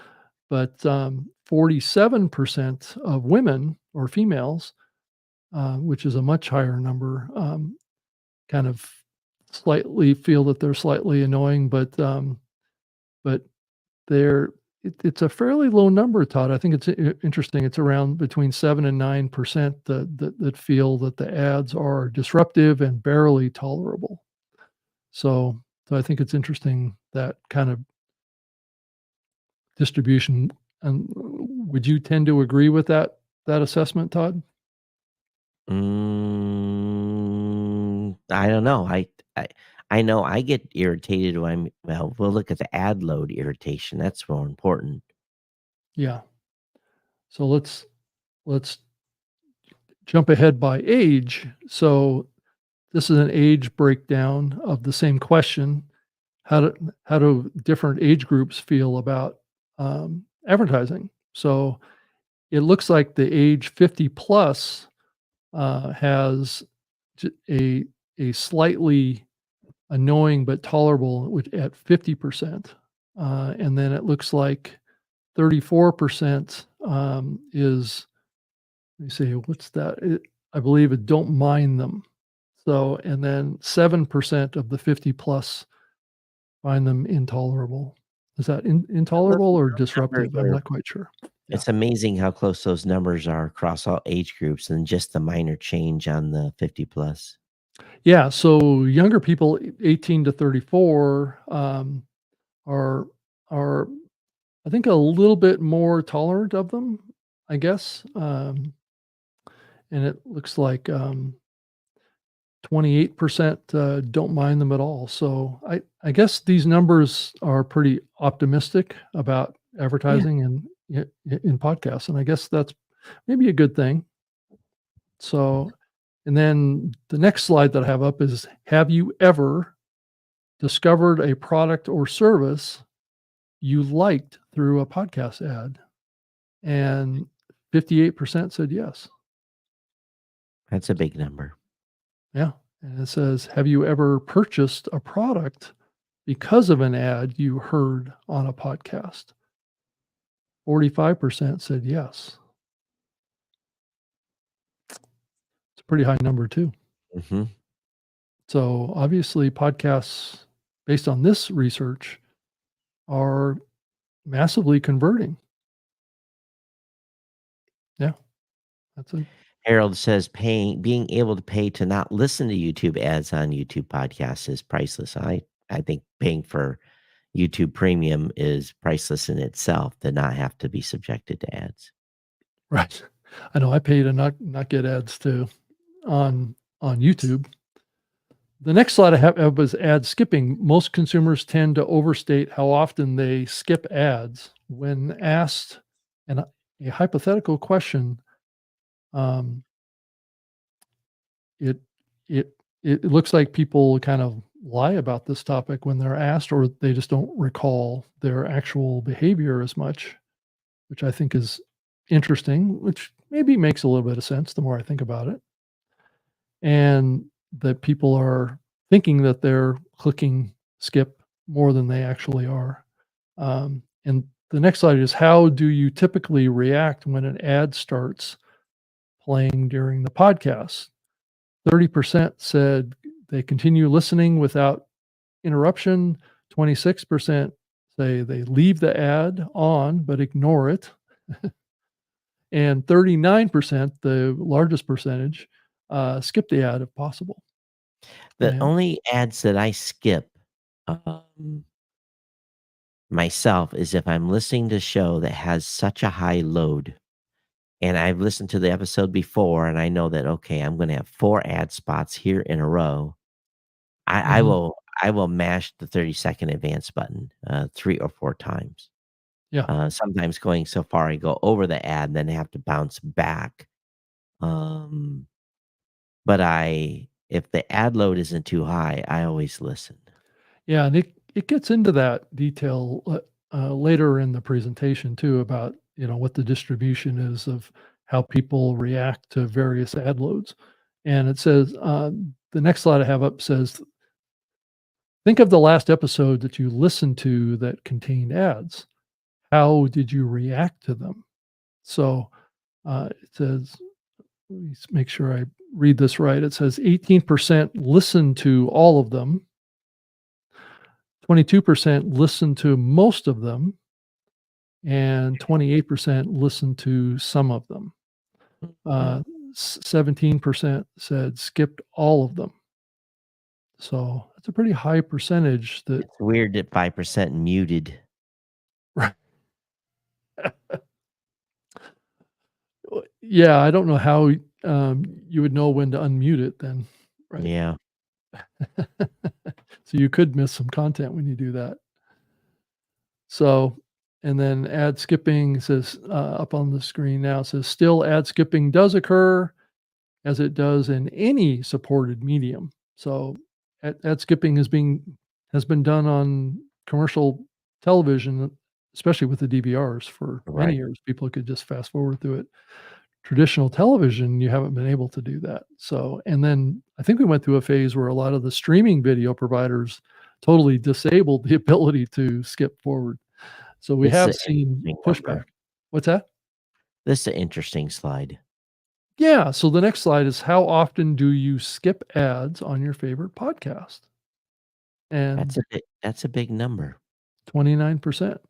Speaker 1: But 47% of women or females, which is a much higher number, kind of slightly feel that they're slightly annoying, but they're it's a fairly low number, Todd. I think it's interesting. It's around between 7 and 9% that feel that the ads are disruptive and barely tolerable. So I think it's interesting that kind of distribution. And would you tend to agree with that assessment, Todd?
Speaker 2: I don't know. I know I get irritated when we'll look at the ad load irritation. That's more important.
Speaker 1: Yeah. So let's jump ahead by age. So this is an age breakdown of the same question. How do different age groups feel about advertising? So it looks like the age 50 plus has a slightly annoying but tolerable at 50%. And then it looks like 34% is, let me see, what's that? I believe it don't mind them. So, and then 7% of the 50 plus find them intolerable. Is that intolerable or disruptive? I'm not quite sure. Yeah.
Speaker 2: It's amazing how close those numbers are across all age groups and just the minor change on the 50 plus.
Speaker 1: Yeah. So younger people, 18 to 34, are I think a little bit more tolerant of them, I guess. And it looks like 28% don't mind them at all. So I guess these numbers are pretty optimistic about advertising and in podcasts, and I guess that's maybe a good thing. So, and then the next slide that I have up is: have you ever discovered a product or service you liked through a podcast ad? And 58% said yes.
Speaker 2: That's a big number.
Speaker 1: Yeah. And it says, have you ever purchased a product because of an ad you heard on a podcast? 45% said yes. It's a pretty high number too.
Speaker 2: Hmm.
Speaker 1: So obviously podcasts, based on this research, are massively converting. Yeah. That's it.
Speaker 2: Harold says being able to pay to not listen to YouTube ads on YouTube podcasts is priceless. I think paying for YouTube Premium is priceless in itself, to not have to be subjected to ads.
Speaker 1: Right. I know I pay to not get ads too on YouTube. The next slide I have was ad skipping. Most consumers tend to overstate how often they skip ads when asked a hypothetical question. Um, it it it looks like people kind of lie about this topic when they're asked, or they just don't recall their actual behavior as much, which I think is interesting, which maybe makes a little bit of sense the more I think about it. And that people are thinking that they're clicking skip more than they actually are. And the next slide is: how do you typically react when an ad starts playing during the podcast? 30% said they continue listening without interruption. 26% say they leave the ad on but ignore it. And 39%, the largest percentage, skip the ad if possible.
Speaker 2: The
Speaker 1: And
Speaker 2: only ads that I skip um, myself is if I'm listening to a show that has such a high load, and I've listened to the episode before, and I know that, okay, I'm going to have 4 ad spots here in a row. I
Speaker 1: Mhm.
Speaker 2: will mash the 30-second advance button 3 or 4 times.
Speaker 1: Yeah.
Speaker 2: Sometimes going so far, I go over the ad and then have to bounce back. Um, but if the ad load isn't too high, I always listen.
Speaker 1: Yeah, and it gets into that detail later in the presentation too, about what the distribution is of how people react to various ad loads. And it says the next slide I have up says, think of the last episode that you listened to that contained ads. How did you react to them? So it says, let me make sure I read this right. It says 18% listened to all of them. 22% listened to most of them. and 28% listened to some of them.
Speaker 2: Mhm.
Speaker 1: 17% said skipped all of them. So that's a pretty high percentage that
Speaker 2: It's weird that 5% muted.
Speaker 1: Right. Yeah, I don't know how, you would know when to unmute it then, right?
Speaker 2: Yeah.
Speaker 1: So you could miss some content when you do that. So, and then ad skipping says, up on the screen now, it says, "Still, ad skipping does occur as it does in any supported medium." So, ad skipping has been done on commercial television, especially with the DVRs for many
Speaker 2: Right.
Speaker 1: years. People could just fast forward through it. Traditional television, you haven't been able to do that. So, and then I think we went through a phase where a lot of the streaming video providers totally disabled the ability to skip forward. So we
Speaker 2: This is
Speaker 1: have
Speaker 2: an
Speaker 1: seen
Speaker 2: interesting
Speaker 1: pushback.
Speaker 2: number.
Speaker 1: What's that?
Speaker 2: This is an interesting slide.
Speaker 1: Yeah, so the next slide is how often do you skip ads on your favorite podcast? And
Speaker 2: That's a big number.
Speaker 1: 29%,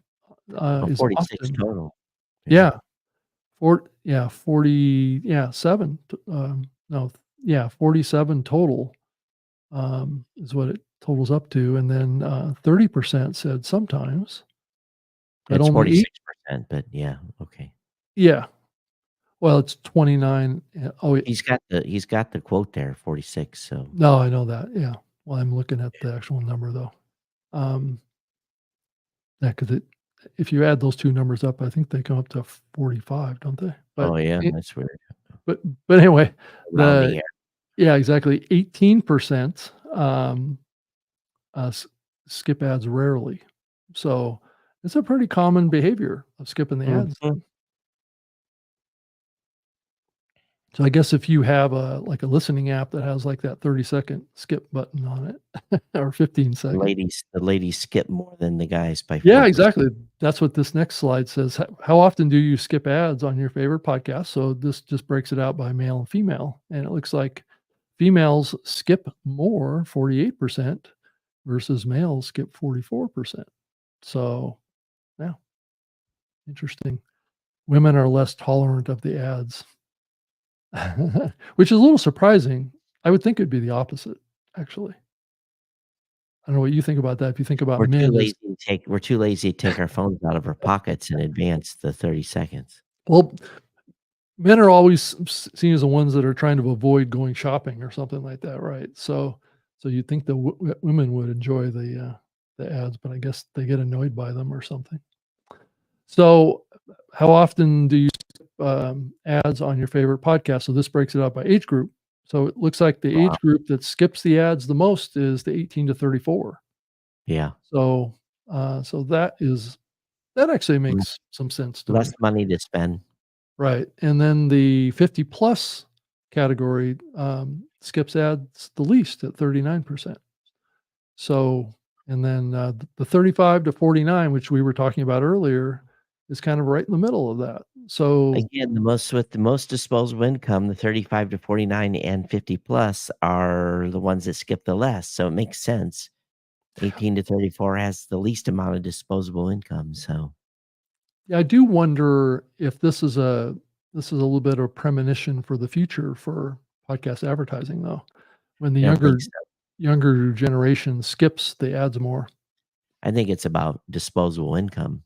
Speaker 2: Oh,
Speaker 1: is
Speaker 2: 46
Speaker 1: often.
Speaker 2: total. Yeah.
Speaker 1: Yeah, 40, yeah, 7, no, yeah, 47 total, is what it totals up to, and then, 30% said sometimes, but
Speaker 2: It's
Speaker 1: only
Speaker 2: 46%, but yeah, okay.
Speaker 1: yeah, well, it's 29, oh,
Speaker 2: He's got the quote there, 46, so
Speaker 1: no, I know that, yeah. Well, I'm looking at the actual number though. Um, yeah, because if you add those 2 numbers up, I think they come up to 45, don't they? But
Speaker 2: oh, yeah,
Speaker 1: it
Speaker 2: that's weird.
Speaker 1: but but anyway,
Speaker 2: Rounding
Speaker 1: the
Speaker 2: error.
Speaker 1: yeah, exactly, 18%, s skip ads rarely. So, it's a pretty common behavior of skipping the ads.
Speaker 2: Mhm.
Speaker 1: So, I guess if you have like a listening app that has, like, that 30-second skip button on it or 15-second.
Speaker 2: The ladies skip more than the guys by
Speaker 1: Yeah,
Speaker 2: 4%.
Speaker 1: exactly. That's what this next slide says. How often do you skip ads on your favorite podcast? So, this just breaks it out by male and female, and it looks like females skip more, 48%, versus males skip 44%. So, yeah, interesting. Women are less tolerant of the ads, which is a little surprising. I would think it'd be the opposite, actually. I don't know what you think about that. If you think about men as
Speaker 2: We're too lazy to take our phones out of our pockets and advance the 30 seconds.
Speaker 1: well, men are always seen as the ones that are trying to avoid going shopping or something like that, right? So you'd think the women would enjoy the ads, but I guess they get annoyed by them or something. So, how often do you ads on your favorite podcast? So this breaks it up by age group. So it looks like the
Speaker 2: Wow.
Speaker 1: age group that skips the ads the most is the 18 to 34.
Speaker 2: Yeah.
Speaker 1: So, so that actually
Speaker 2: L
Speaker 1: makes some sense to
Speaker 2: less
Speaker 1: me,
Speaker 2: money to spend.
Speaker 1: right? And then the 50 plus category skips ads the least at 39%. So, and then the 35 to 49, which we were talking about earlier, is kind of right in the middle of that. So,
Speaker 2: Again, the most disposable income, the 35 to 49 and 50 plus are the ones that skip the less, so it makes sense. 18 to 34 has the least amount of disposable income, so
Speaker 1: yeah, I do wonder if this is a little bit of a premonition for the future for podcast advertising, though, when the
Speaker 2: I don't think so.
Speaker 1: younger generation skips the ads more.
Speaker 2: I think it's about disposable income.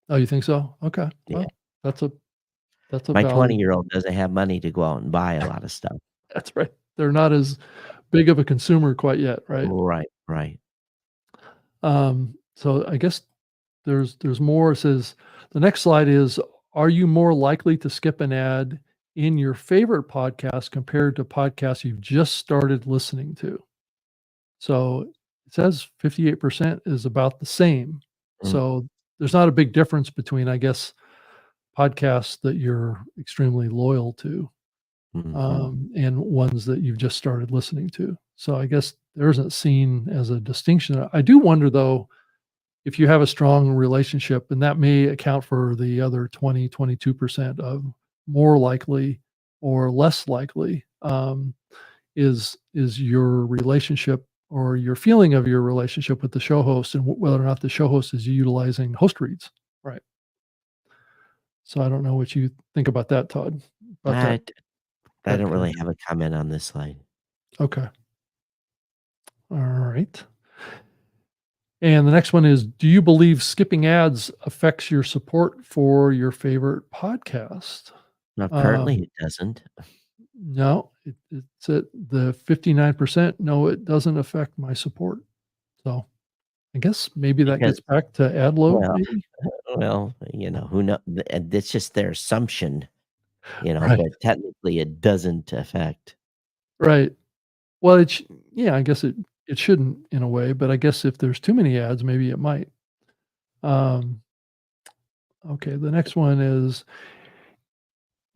Speaker 1: Oh, you think so? Okay,
Speaker 2: Yeah.
Speaker 1: well, that's a that's a
Speaker 2: My
Speaker 1: valid.
Speaker 2: 20-year-old doesn't have money to go out and buy a lot of stuff.
Speaker 1: That's right. They're not as big of a consumer quite yet, right?
Speaker 2: Right, right.
Speaker 1: So I guess there's more. It says the next slide is, are you more likely to skip an ad in your favorite podcast compared to podcasts you've just started listening to? So it says 58% is about the same.
Speaker 2: Mm,
Speaker 1: So there's not a big difference between, I guess, podcasts that you're extremely loyal to,
Speaker 2: mhm.
Speaker 1: and ones that you've just started listening to. So I guess there isn't seen as a distinction. I do wonder though, if you have a strong relationship, and that may account for the other 22% of more likely or less likely, is your relationship or your feeling of your relationship with the show host, and whether or not the show host is utilizing host reads, right? So I don't know what you think about that, Todd, about
Speaker 2: I I
Speaker 1: that
Speaker 2: don't really
Speaker 1: page.
Speaker 2: have a comment on this slide.
Speaker 1: Okay. All right. And the next one is, do you believe skipping ads affects your support for your favorite podcast?
Speaker 2: Now, currently,
Speaker 1: Um,
Speaker 2: it doesn't.
Speaker 1: no, it's at the 59%. No, it doesn't affect my support. So I guess maybe that
Speaker 2: Because
Speaker 1: gets back to ad load,
Speaker 2: well
Speaker 1: maybe.
Speaker 2: who know it's just their assumption,
Speaker 1: Right.
Speaker 2: but technically it doesn't affect.
Speaker 1: Right. Well, yeah, I guess it shouldn't in a way, but I guess if there's too many ads, maybe it might. Um, okay, the next one is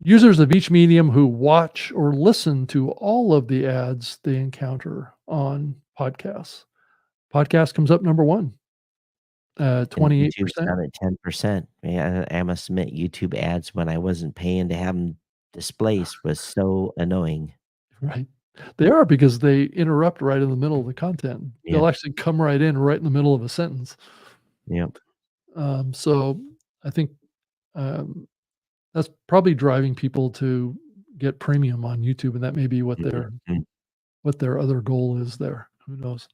Speaker 1: users of each medium who watch or listen to all of the ads they encounter on podcasts. Podcast comes up number 1,
Speaker 2: And YouTube's
Speaker 1: 28%.
Speaker 2: down at 10%. Yeah, I must admit, YouTube ads, when I wasn't paying to have them displaced, was so annoying.
Speaker 1: Right. They are because they interrupt right in the middle of the content. They'll
Speaker 2: Yep,
Speaker 1: actually come right in the middle of a sentence.
Speaker 2: yep.
Speaker 1: So I think, um, that's probably driving people to get premium on YouTube, and that may be
Speaker 2: Mhm.
Speaker 1: what their other goal is there. Who knows?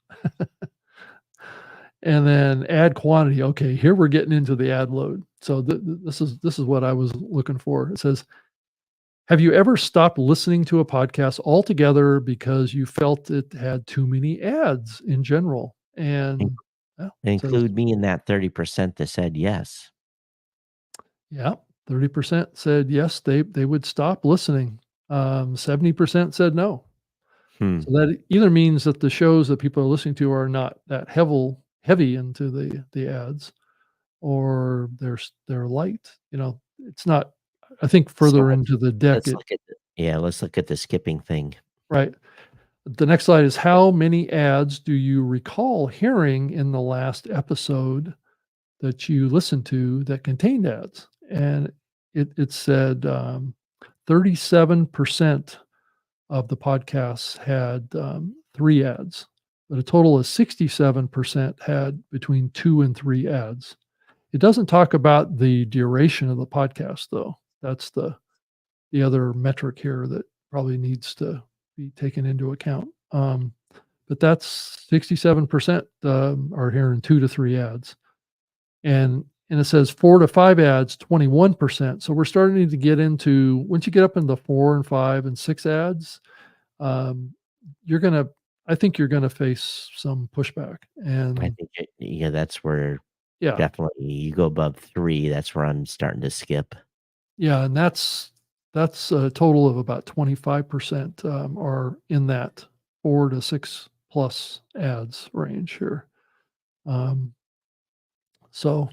Speaker 1: And then ad quantity. Okay, here we're getting into the ad load. So this is what I was looking for. It says, "Have you ever stopped listening to a podcast altogether because you felt it had too many ads in general?"
Speaker 2: In
Speaker 1: And well, it says,
Speaker 2: include me in that 30% that said yes.
Speaker 1: yeah, 30% said yes, they would stop listening. 70% said no.
Speaker 2: Hmm.
Speaker 1: So that either means that the shows that people are listening to are not that heavy into the ads, or they're light. It's not. I think
Speaker 2: So
Speaker 1: further into the deck,
Speaker 2: let's look at the skipping thing.
Speaker 1: right. The next slide is, how many ads do you recall hearing in the last episode that you listened to that contained ads? And it said 37% of the podcasts had 3 ads, but a total of 67% had between 2 and 3 ads. It doesn't talk about the duration of the podcast, though. That's the other metric here that probably needs to be taken into account. But that's 67% are hearing 2 to 3 ads. And it says 4 to 5 ads, 21%. So we're starting to get into, once you get up into 4 and 5 and 6 ads, um, you're gonna I think you're gonna face some pushback.
Speaker 2: I
Speaker 1: And
Speaker 2: think that's where
Speaker 1: yeah,
Speaker 2: definitely you go above 3, that's where I'm starting to skip.
Speaker 1: yeah, and that's a total of about 25%, are in that 4 to 6 plus ads range here. Um, so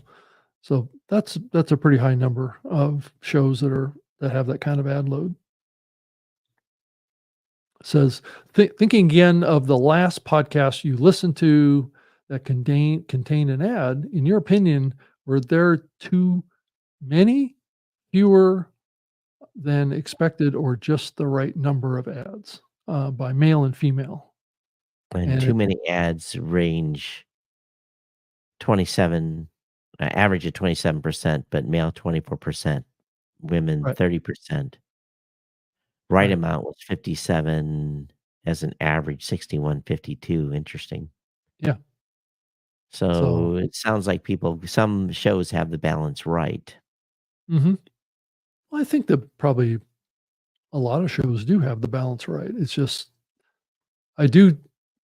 Speaker 1: that's a pretty high number of shows that have that kind of ad load. Says, thinking again of the last podcast you listened to that contained an ad, in your opinion, were there too many, fewer than expected, or just the right number of ads, by male and female?
Speaker 2: And
Speaker 1: And
Speaker 2: too many ads range 27 average of 27%, but male 24%, women
Speaker 1: right,
Speaker 2: 30%. Right
Speaker 1: right,
Speaker 2: amount was 57 as an average, 61-52. Interesting.
Speaker 1: yeah. So,
Speaker 2: So it sounds like some shows have the balance right.
Speaker 1: mhm. Well, I think that probably a lot of shows do have the balance right. It's just I do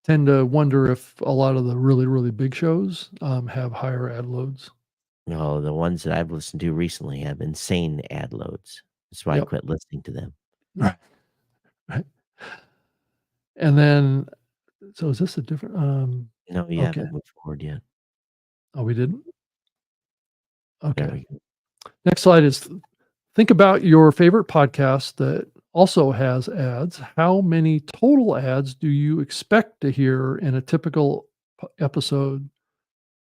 Speaker 1: tend to wonder if a lot of the really, really big shows, have higher ad loads.
Speaker 2: No, the ones that I've listened to recently have insane ad loads. That's why I
Speaker 1: Yep.
Speaker 2: quit listening to them.
Speaker 1: Right, right. And then, so is this a different,
Speaker 2: No, you
Speaker 1: okay.
Speaker 2: haven't moved forward yet.
Speaker 1: Oh, we didn't?
Speaker 2: There
Speaker 1: Okay.
Speaker 2: we go.
Speaker 1: Next slide is, think about your favorite podcast that also has ads. How many total ads do you expect to hear in a typical episode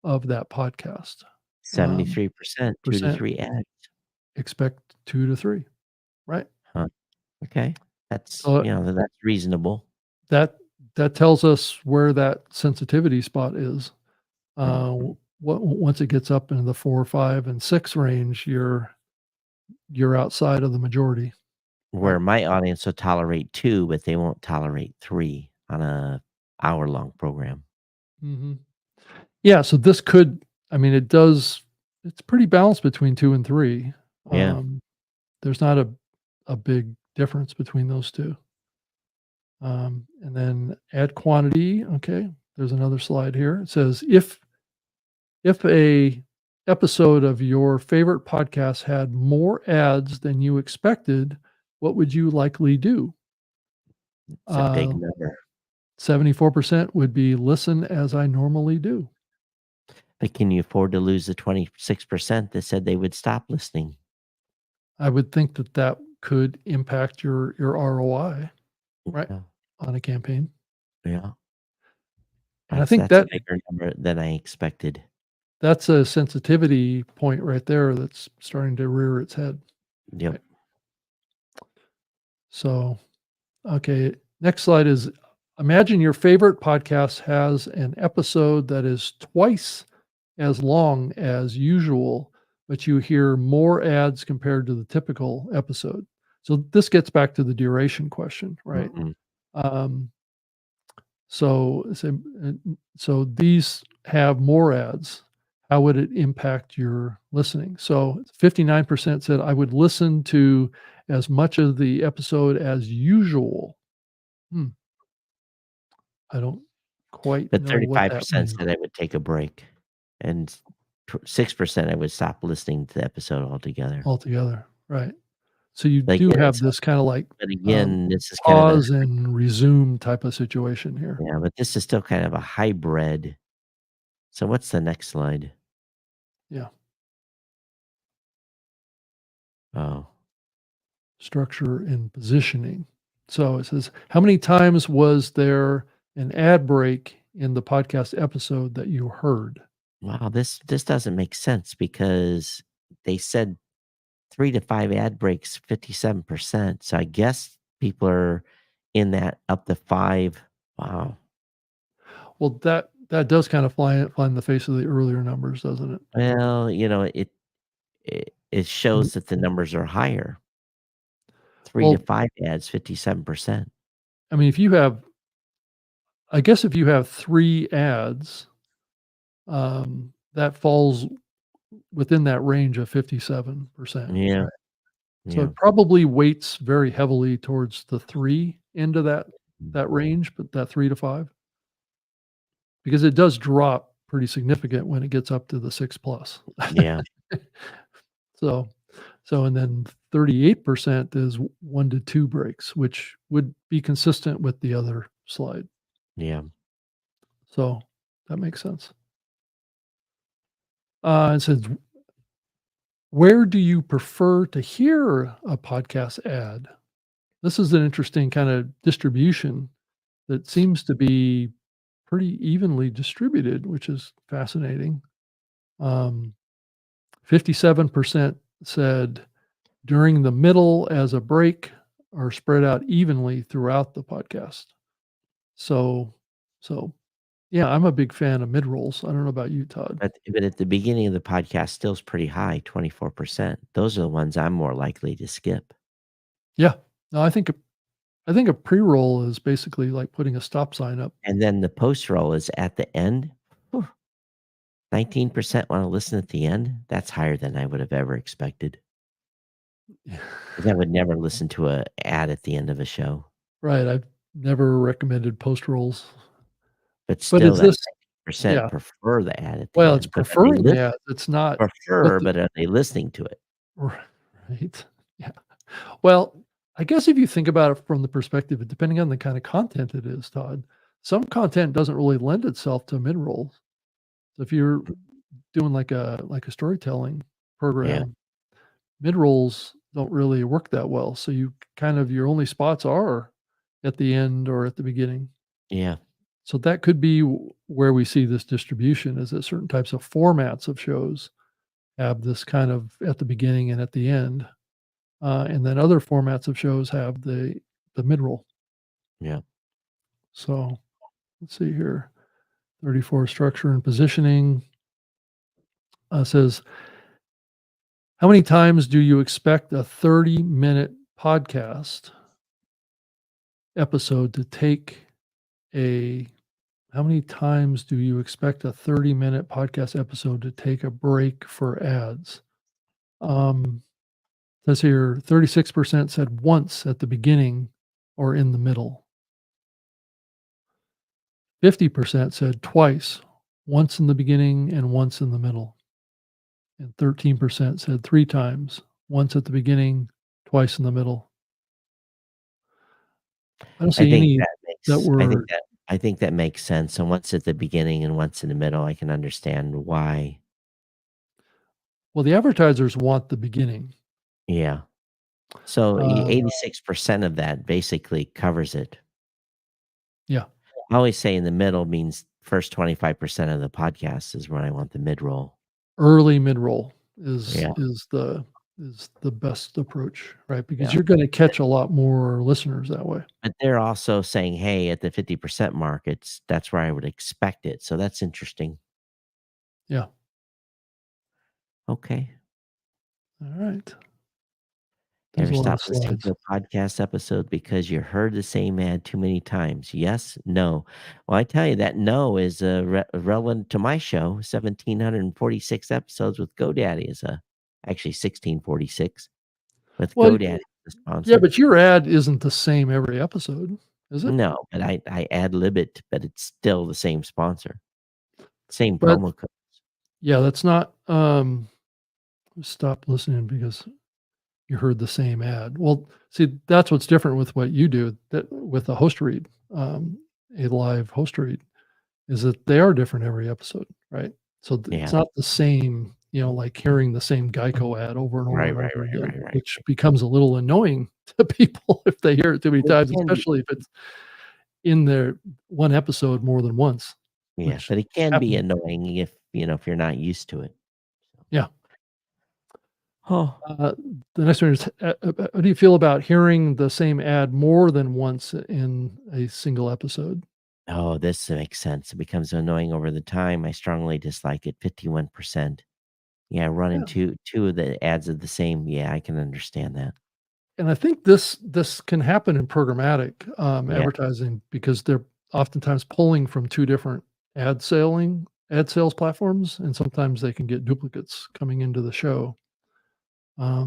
Speaker 1: of that podcast?
Speaker 2: 73%, 2 to
Speaker 1: Percent
Speaker 2: 3 ads.
Speaker 1: expect 2 to 3, right?
Speaker 2: Huh. Okay. That's,
Speaker 1: So
Speaker 2: that's reasonable.
Speaker 1: that that tells us where that sensitivity spot is.
Speaker 2: Mhm.
Speaker 1: Once it gets up into the 4, 5, and 6 range, you're you're outside of the majority.
Speaker 2: Where my audience will tolerate 2, but they won't tolerate 3 on a hour-long program.
Speaker 1: Mhm. Yeah, so this could, I mean, it's pretty balanced between 2 and 3.
Speaker 2: Yeah.
Speaker 1: There's not a big difference between those 2. And then add quantity, okay, there's another slide here. It says, if a episode of your favorite podcast had more ads than you expected, what would you likely do?
Speaker 2: It's a big
Speaker 1: Uh,
Speaker 2: number.
Speaker 1: 74% would be listen as I normally do.
Speaker 2: But can you afford to lose the 26% that said they would stop listening?
Speaker 1: I would think that that could impact your ROI, right,
Speaker 2: Yeah,
Speaker 1: on a campaign.
Speaker 2: yeah.
Speaker 1: And I
Speaker 2: That's
Speaker 1: think
Speaker 2: that's a
Speaker 1: that
Speaker 2: bigger number than I expected.
Speaker 1: that's a sensitivity point right there that's starting to rear its head.
Speaker 2: Yep.
Speaker 1: Right. So, okay, next slide is, imagine your favorite podcast has an episode that is twice as long as usual, but you hear more ads compared to the typical episode. So this gets back to the duration question, right?
Speaker 2: Mhm.
Speaker 1: Um, so these have more ads. How would it impact your listening? So 59% said I would listen to as much of the episode as usual. Hmm, I don't quite
Speaker 2: But
Speaker 1: know what that
Speaker 2: 35%
Speaker 1: means
Speaker 2: said I would take a break, and 6% I would stop listening to the episode altogether.
Speaker 1: altogether, right? So you
Speaker 2: But
Speaker 1: do
Speaker 2: again,
Speaker 1: have
Speaker 2: it's
Speaker 1: this kind of like
Speaker 2: but again, this is kind of a
Speaker 1: pause and resume type of situation here.
Speaker 2: yeah, but this is still kind of a hybrid. So what's the next slide?
Speaker 1: Yeah,
Speaker 2: Oh,
Speaker 1: structure and positioning. So it says, how many times was there an ad break in the podcast episode that you heard?
Speaker 2: wow, this doesn't make sense because they said 3 to 5 ad breaks, 57%. So I guess people are in that up to 5. Wow.
Speaker 1: Well, that does kind of fly in the face of the earlier numbers, doesn't it?
Speaker 2: Well, it
Speaker 1: Mm.
Speaker 2: shows that the numbers are higher. 3 to
Speaker 1: Well,
Speaker 2: 5 ads, 57%.
Speaker 1: I mean, I guess if you have 3 ads, that falls within that range of 57%,
Speaker 2: Yeah,
Speaker 1: right? So
Speaker 2: yeah.
Speaker 1: it probably weights very heavily towards the 3 end of that range, but that 3 to 5, because it does drop pretty significant when it gets up to the 6 plus.
Speaker 2: Yeah,
Speaker 1: So and then 38% is 1 to 2 breaks, which would be consistent with the other slide.
Speaker 2: yeah.
Speaker 1: So that makes sense. It says, where do you prefer to hear a podcast ad? This is an interesting kind of distribution that seems to be pretty evenly distributed, which is fascinating. 57% said during the middle as a break or spread out evenly throughout the podcast. So, so yeah, I'm a big fan of mid rolls. I don't know about you, Todd.
Speaker 2: But at the beginning of the podcast, still's pretty high, 24%. Those are the ones I'm more likely to skip.
Speaker 1: Yeah, no, I think a pre roll is basically like putting a stop sign up.
Speaker 2: And then the post roll is at the end. Whew, 19% wanna listen at the end. That's higher than I would have ever expected. 'Cause I would never listen to a ad at the end of a show.
Speaker 1: Right. I've never recommended post rolls,
Speaker 2: But
Speaker 1: but
Speaker 2: still,
Speaker 1: is
Speaker 2: that
Speaker 1: this?
Speaker 2: 90%
Speaker 1: Yeah.
Speaker 2: prefer the ad at the
Speaker 1: Well, it's
Speaker 2: end. But are they
Speaker 1: preferring the ads. It's not what
Speaker 2: prefer,
Speaker 1: the,
Speaker 2: but are they listening to it?
Speaker 1: right. Yeah. Well, I guess if you think about it from the perspective of depending on the kind of content it is, Todd, some content doesn't really lend itself to mid rolls. So if you're doing like a storytelling
Speaker 2: Yeah,
Speaker 1: program, mid rolls don't really work that well. So you kind of your only spots are at the end or at the beginning.
Speaker 2: yeah,
Speaker 1: So that could be where we see this distribution is that certain types of formats of shows have this kind of at the beginning and at the end, and then other formats of shows have the mid roll.
Speaker 2: yeah.
Speaker 1: So let's see here, 34 structure and positioning says How many times do you expect a 30-minute podcast episode to take a how many times do you expect a 30-minute podcast episode to take a break for ads? Says here 36% said once at the beginning or in the middle. 50% said twice, once in the beginning and once in the middle. And 13% said 3 times, once at the beginning, twice in the middle. I don't
Speaker 2: I
Speaker 1: see
Speaker 2: think
Speaker 1: any
Speaker 2: that
Speaker 1: that
Speaker 2: makes
Speaker 1: were
Speaker 2: I think that makes sense. So once at the beginning and once in the middle, I can understand why.
Speaker 1: well, the advertisers want the beginning.
Speaker 2: Yeah. So
Speaker 1: Um,
Speaker 2: 86% of that basically covers it.
Speaker 1: yeah,
Speaker 2: I always say in the middle means first 25% of the podcast is when I want the mid-roll.
Speaker 1: early mid-roll is
Speaker 2: Yeah,
Speaker 1: the best approach, right? Because
Speaker 2: yeah.
Speaker 1: you're gonna catch a lot more listeners that way.
Speaker 2: But they're also saying, "Hey, at the 50% mark, that's where I would expect it." So that's interesting.
Speaker 1: Yeah.
Speaker 2: Okay.
Speaker 1: All right. There's
Speaker 2: Ever
Speaker 1: a lot
Speaker 2: stop
Speaker 1: of
Speaker 2: listening
Speaker 1: slides.
Speaker 2: to a podcast episode because you heard the same ad too many times? Yes? No? Well, I tell you that no is relevant to my show. 1,746 episodes with GoDaddy is actually 1,646 with
Speaker 1: Well,
Speaker 2: GoDaddy as a
Speaker 1: yeah,
Speaker 2: sponsor.
Speaker 1: but your ad isn't the same every episode, is it?
Speaker 2: No, but I ad lib it, but it's still the same sponsor, same
Speaker 1: But
Speaker 2: promo code.
Speaker 1: yeah, that's not, stop listening because you heard the same ad. Well, see, that's what's different with what you do that with a host read, a live host read, is that they are different every episode, right? So it's
Speaker 2: Yeah.
Speaker 1: not the same, like hearing the same Geico ad over and over
Speaker 2: Right,
Speaker 1: and
Speaker 2: right,
Speaker 1: over
Speaker 2: right,
Speaker 1: again,
Speaker 2: right, right.
Speaker 1: which becomes a little annoying to people if they hear it too many
Speaker 2: It
Speaker 1: times,
Speaker 2: can be.
Speaker 1: especially if it's in their one episode more than once,
Speaker 2: Yeah,
Speaker 1: which
Speaker 2: but it can be
Speaker 1: happens.
Speaker 2: annoying if you're not used to it.
Speaker 1: Yeah.
Speaker 2: Oh.
Speaker 1: Uh, the next one is, how do you feel about hearing the same ad more than once in a single episode?
Speaker 2: Oh, this makes sense. It becomes annoying over the time. I strongly dislike it. 51%. Yeah, running
Speaker 1: Yeah.
Speaker 2: two of the ads of the same. Yeah, I can understand that.
Speaker 1: And I think this can happen in programmatic
Speaker 2: Yeah,
Speaker 1: advertising because they're oftentimes pulling from 2 different ad sales platforms, and sometimes they can get duplicates coming into the show. I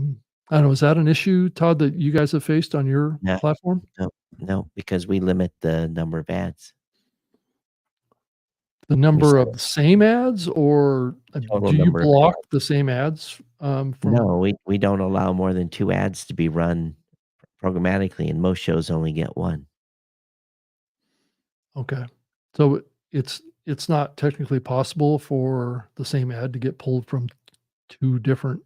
Speaker 1: don't know, is that an issue, Todd, that you guys have faced on your
Speaker 2: no,
Speaker 1: platform?
Speaker 2: no, no, because we limit the number of ads.
Speaker 1: The
Speaker 2: We
Speaker 1: number
Speaker 2: set
Speaker 1: of the same ads, or,
Speaker 2: a total
Speaker 1: do you
Speaker 2: number of
Speaker 1: block
Speaker 2: ads.
Speaker 1: the same ads, from
Speaker 2: No, we don't allow more than 2 ads to be run programmatically, and most shows only get 1.
Speaker 1: okay. So it's not technically possible for the same ad to get pulled from 2 different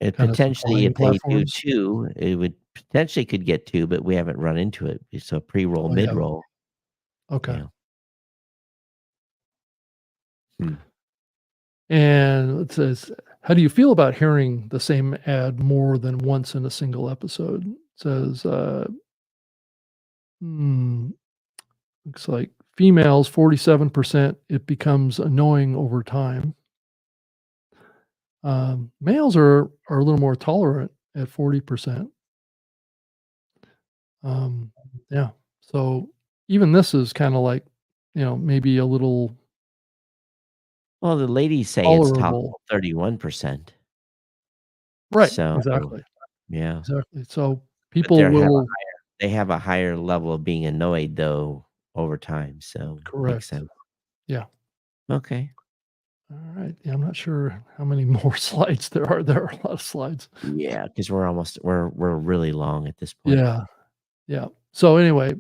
Speaker 2: It
Speaker 1: kind of
Speaker 2: potentially,
Speaker 1: supplying
Speaker 2: if they do
Speaker 1: platforms?
Speaker 2: 2, it would potentially could get 2, but we haven't run into it. So pre-roll,
Speaker 1: Oh, yeah.
Speaker 2: mid-roll.
Speaker 1: Okay.
Speaker 2: Yeah. Hmm.
Speaker 1: And it says, how do you feel about hearing the same ad more than once in a single episode? It says, hmm, looks like females, 47%, it becomes annoying over time. Males are a little more tolerant at 40%. Yeah. So even this is kind of like, maybe a little
Speaker 2: Well, the ladies say it's
Speaker 1: tolerable.
Speaker 2: tolerable, 31%.
Speaker 1: Right.
Speaker 2: So,
Speaker 1: Exactly.
Speaker 2: yeah.
Speaker 1: Exactly. So
Speaker 2: But
Speaker 1: people will
Speaker 2: they have a higher level of being annoyed, though, over time, so makes
Speaker 1: correct.
Speaker 2: sense.
Speaker 1: Yeah.
Speaker 2: Okay.
Speaker 1: All right. Yeah, I'm not sure how many more slides there are. There are a lot of slides.
Speaker 2: Yeah, because we're really long at this point.
Speaker 1: Yeah. Yeah. So anyway,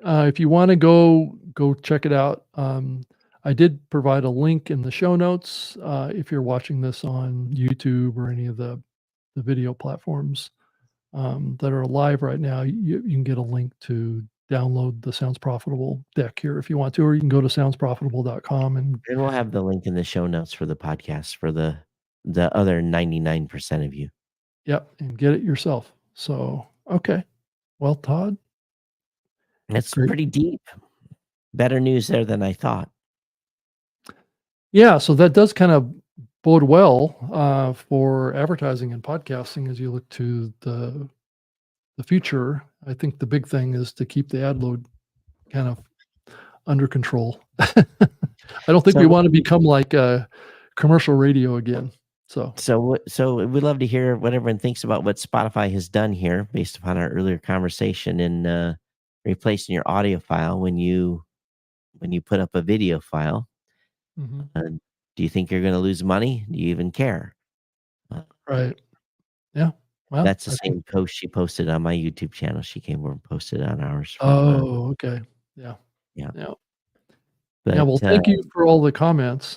Speaker 1: if you want to go check it out. I did provide a link in the show notes. If you're watching this on YouTube or any of the video platforms that are live right now, you can get a link to download the Sounds Profitable deck here if you want to, or you can go to soundsprofitable.com and
Speaker 2: And we'll have the link in the show notes for the podcast for the other 99% of you.
Speaker 1: yep, and get it yourself. So, okay. Well, Todd,
Speaker 2: It's
Speaker 1: great.
Speaker 2: pretty deep. Better news there than I thought.
Speaker 1: Yeah, so that does kind of bode well for advertising and podcasting as you look to the future. I think the big thing is to keep the ad load kind of under control. I don't think we
Speaker 2: So,
Speaker 1: want to become like commercial radio again. So
Speaker 2: so we'd love to hear what everyone thinks about what Spotify has done here, based upon our earlier conversation, in replacing your audio file when you put up a video file.
Speaker 1: mhm,
Speaker 2: Uh, do you think you're going to lose money? Do you even care? Uh,
Speaker 1: right. Yeah. Well,
Speaker 2: that's the
Speaker 1: I think.
Speaker 2: same post she posted on my YouTube channel. She came over and posted on ours from,
Speaker 1: Oh, okay. Yeah.
Speaker 2: yeah.
Speaker 1: Yeah. Yeah.
Speaker 2: But
Speaker 1: Well, thank you for all the comments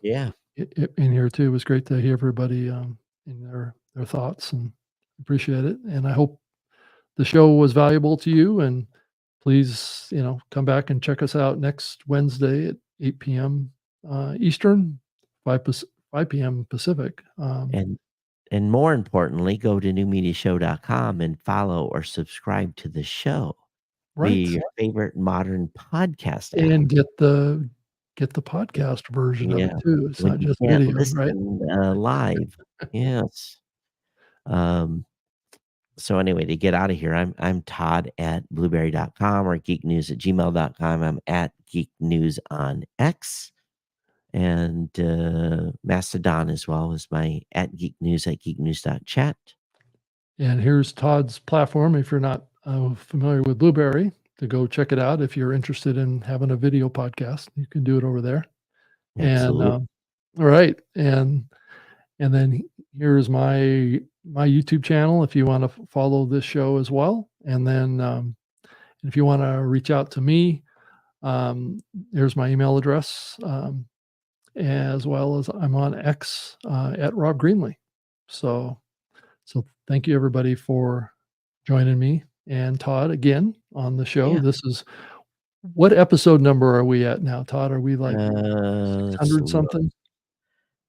Speaker 2: yeah,
Speaker 1: in here too. It was great to hear everybody in their thoughts, and appreciate it. And I hope the show was valuable to you. And please, come back and check us out next Wednesday at 8 p.m. Eastern, 5 p.m. Pacific.
Speaker 2: and and more importantly, go to newmediashow.com and follow or subscribe to the show
Speaker 1: Right.
Speaker 2: via your favorite modern podcast app.
Speaker 1: And get the podcast version of
Speaker 2: Yeah,
Speaker 1: it too. It's
Speaker 2: when
Speaker 1: not
Speaker 2: you
Speaker 1: just
Speaker 2: can't
Speaker 1: video, right?
Speaker 2: listen live. Yes. Um, so anyway, to get out of here, I'm Todd at blueberry.com or geeknews at gmail.com. I'm at Geek News on X, and Mastodon as well is my at Geek News at geeknews.chat.
Speaker 1: And here's Todd's platform if you're not familiar with Blueberry, to go check it out. If you're interested in having a video podcast, you can do it over there. And
Speaker 2: Absolutely.
Speaker 1: all right, and then here's my YouTube channel if you want to follow this show as well. And then if you want to reach out to me, there's my email address, as well as I'm on X at Rob Greenlee. So thank you everybody for joining me and Todd again on the show.
Speaker 2: Yeah.
Speaker 1: This is, what episode number are we at now, Todd? Are we like
Speaker 2: Let's
Speaker 1: 600
Speaker 2: look.
Speaker 1: something?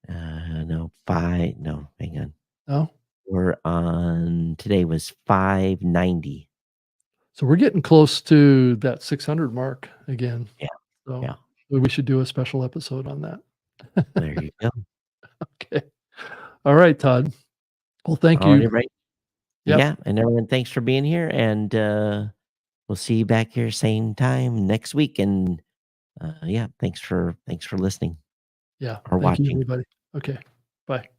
Speaker 2: No, five. No, hang on.
Speaker 1: No?
Speaker 2: We're on, today was 590.
Speaker 1: So we're getting close to that 600 mark again.
Speaker 2: Yeah.
Speaker 1: So
Speaker 2: Yeah.
Speaker 1: we should do a special episode on that.
Speaker 2: There you go.
Speaker 1: Okay. All right, Todd. Well, thank
Speaker 2: All
Speaker 1: you.
Speaker 2: right.
Speaker 1: Yep.
Speaker 2: Yeah. And everyone, thanks for being here. And we'll see you back here same time next week. And yeah, thanks for listening
Speaker 1: Yeah.
Speaker 2: or
Speaker 1: Thank you,
Speaker 2: watching.
Speaker 1: everybody. Okay. Bye.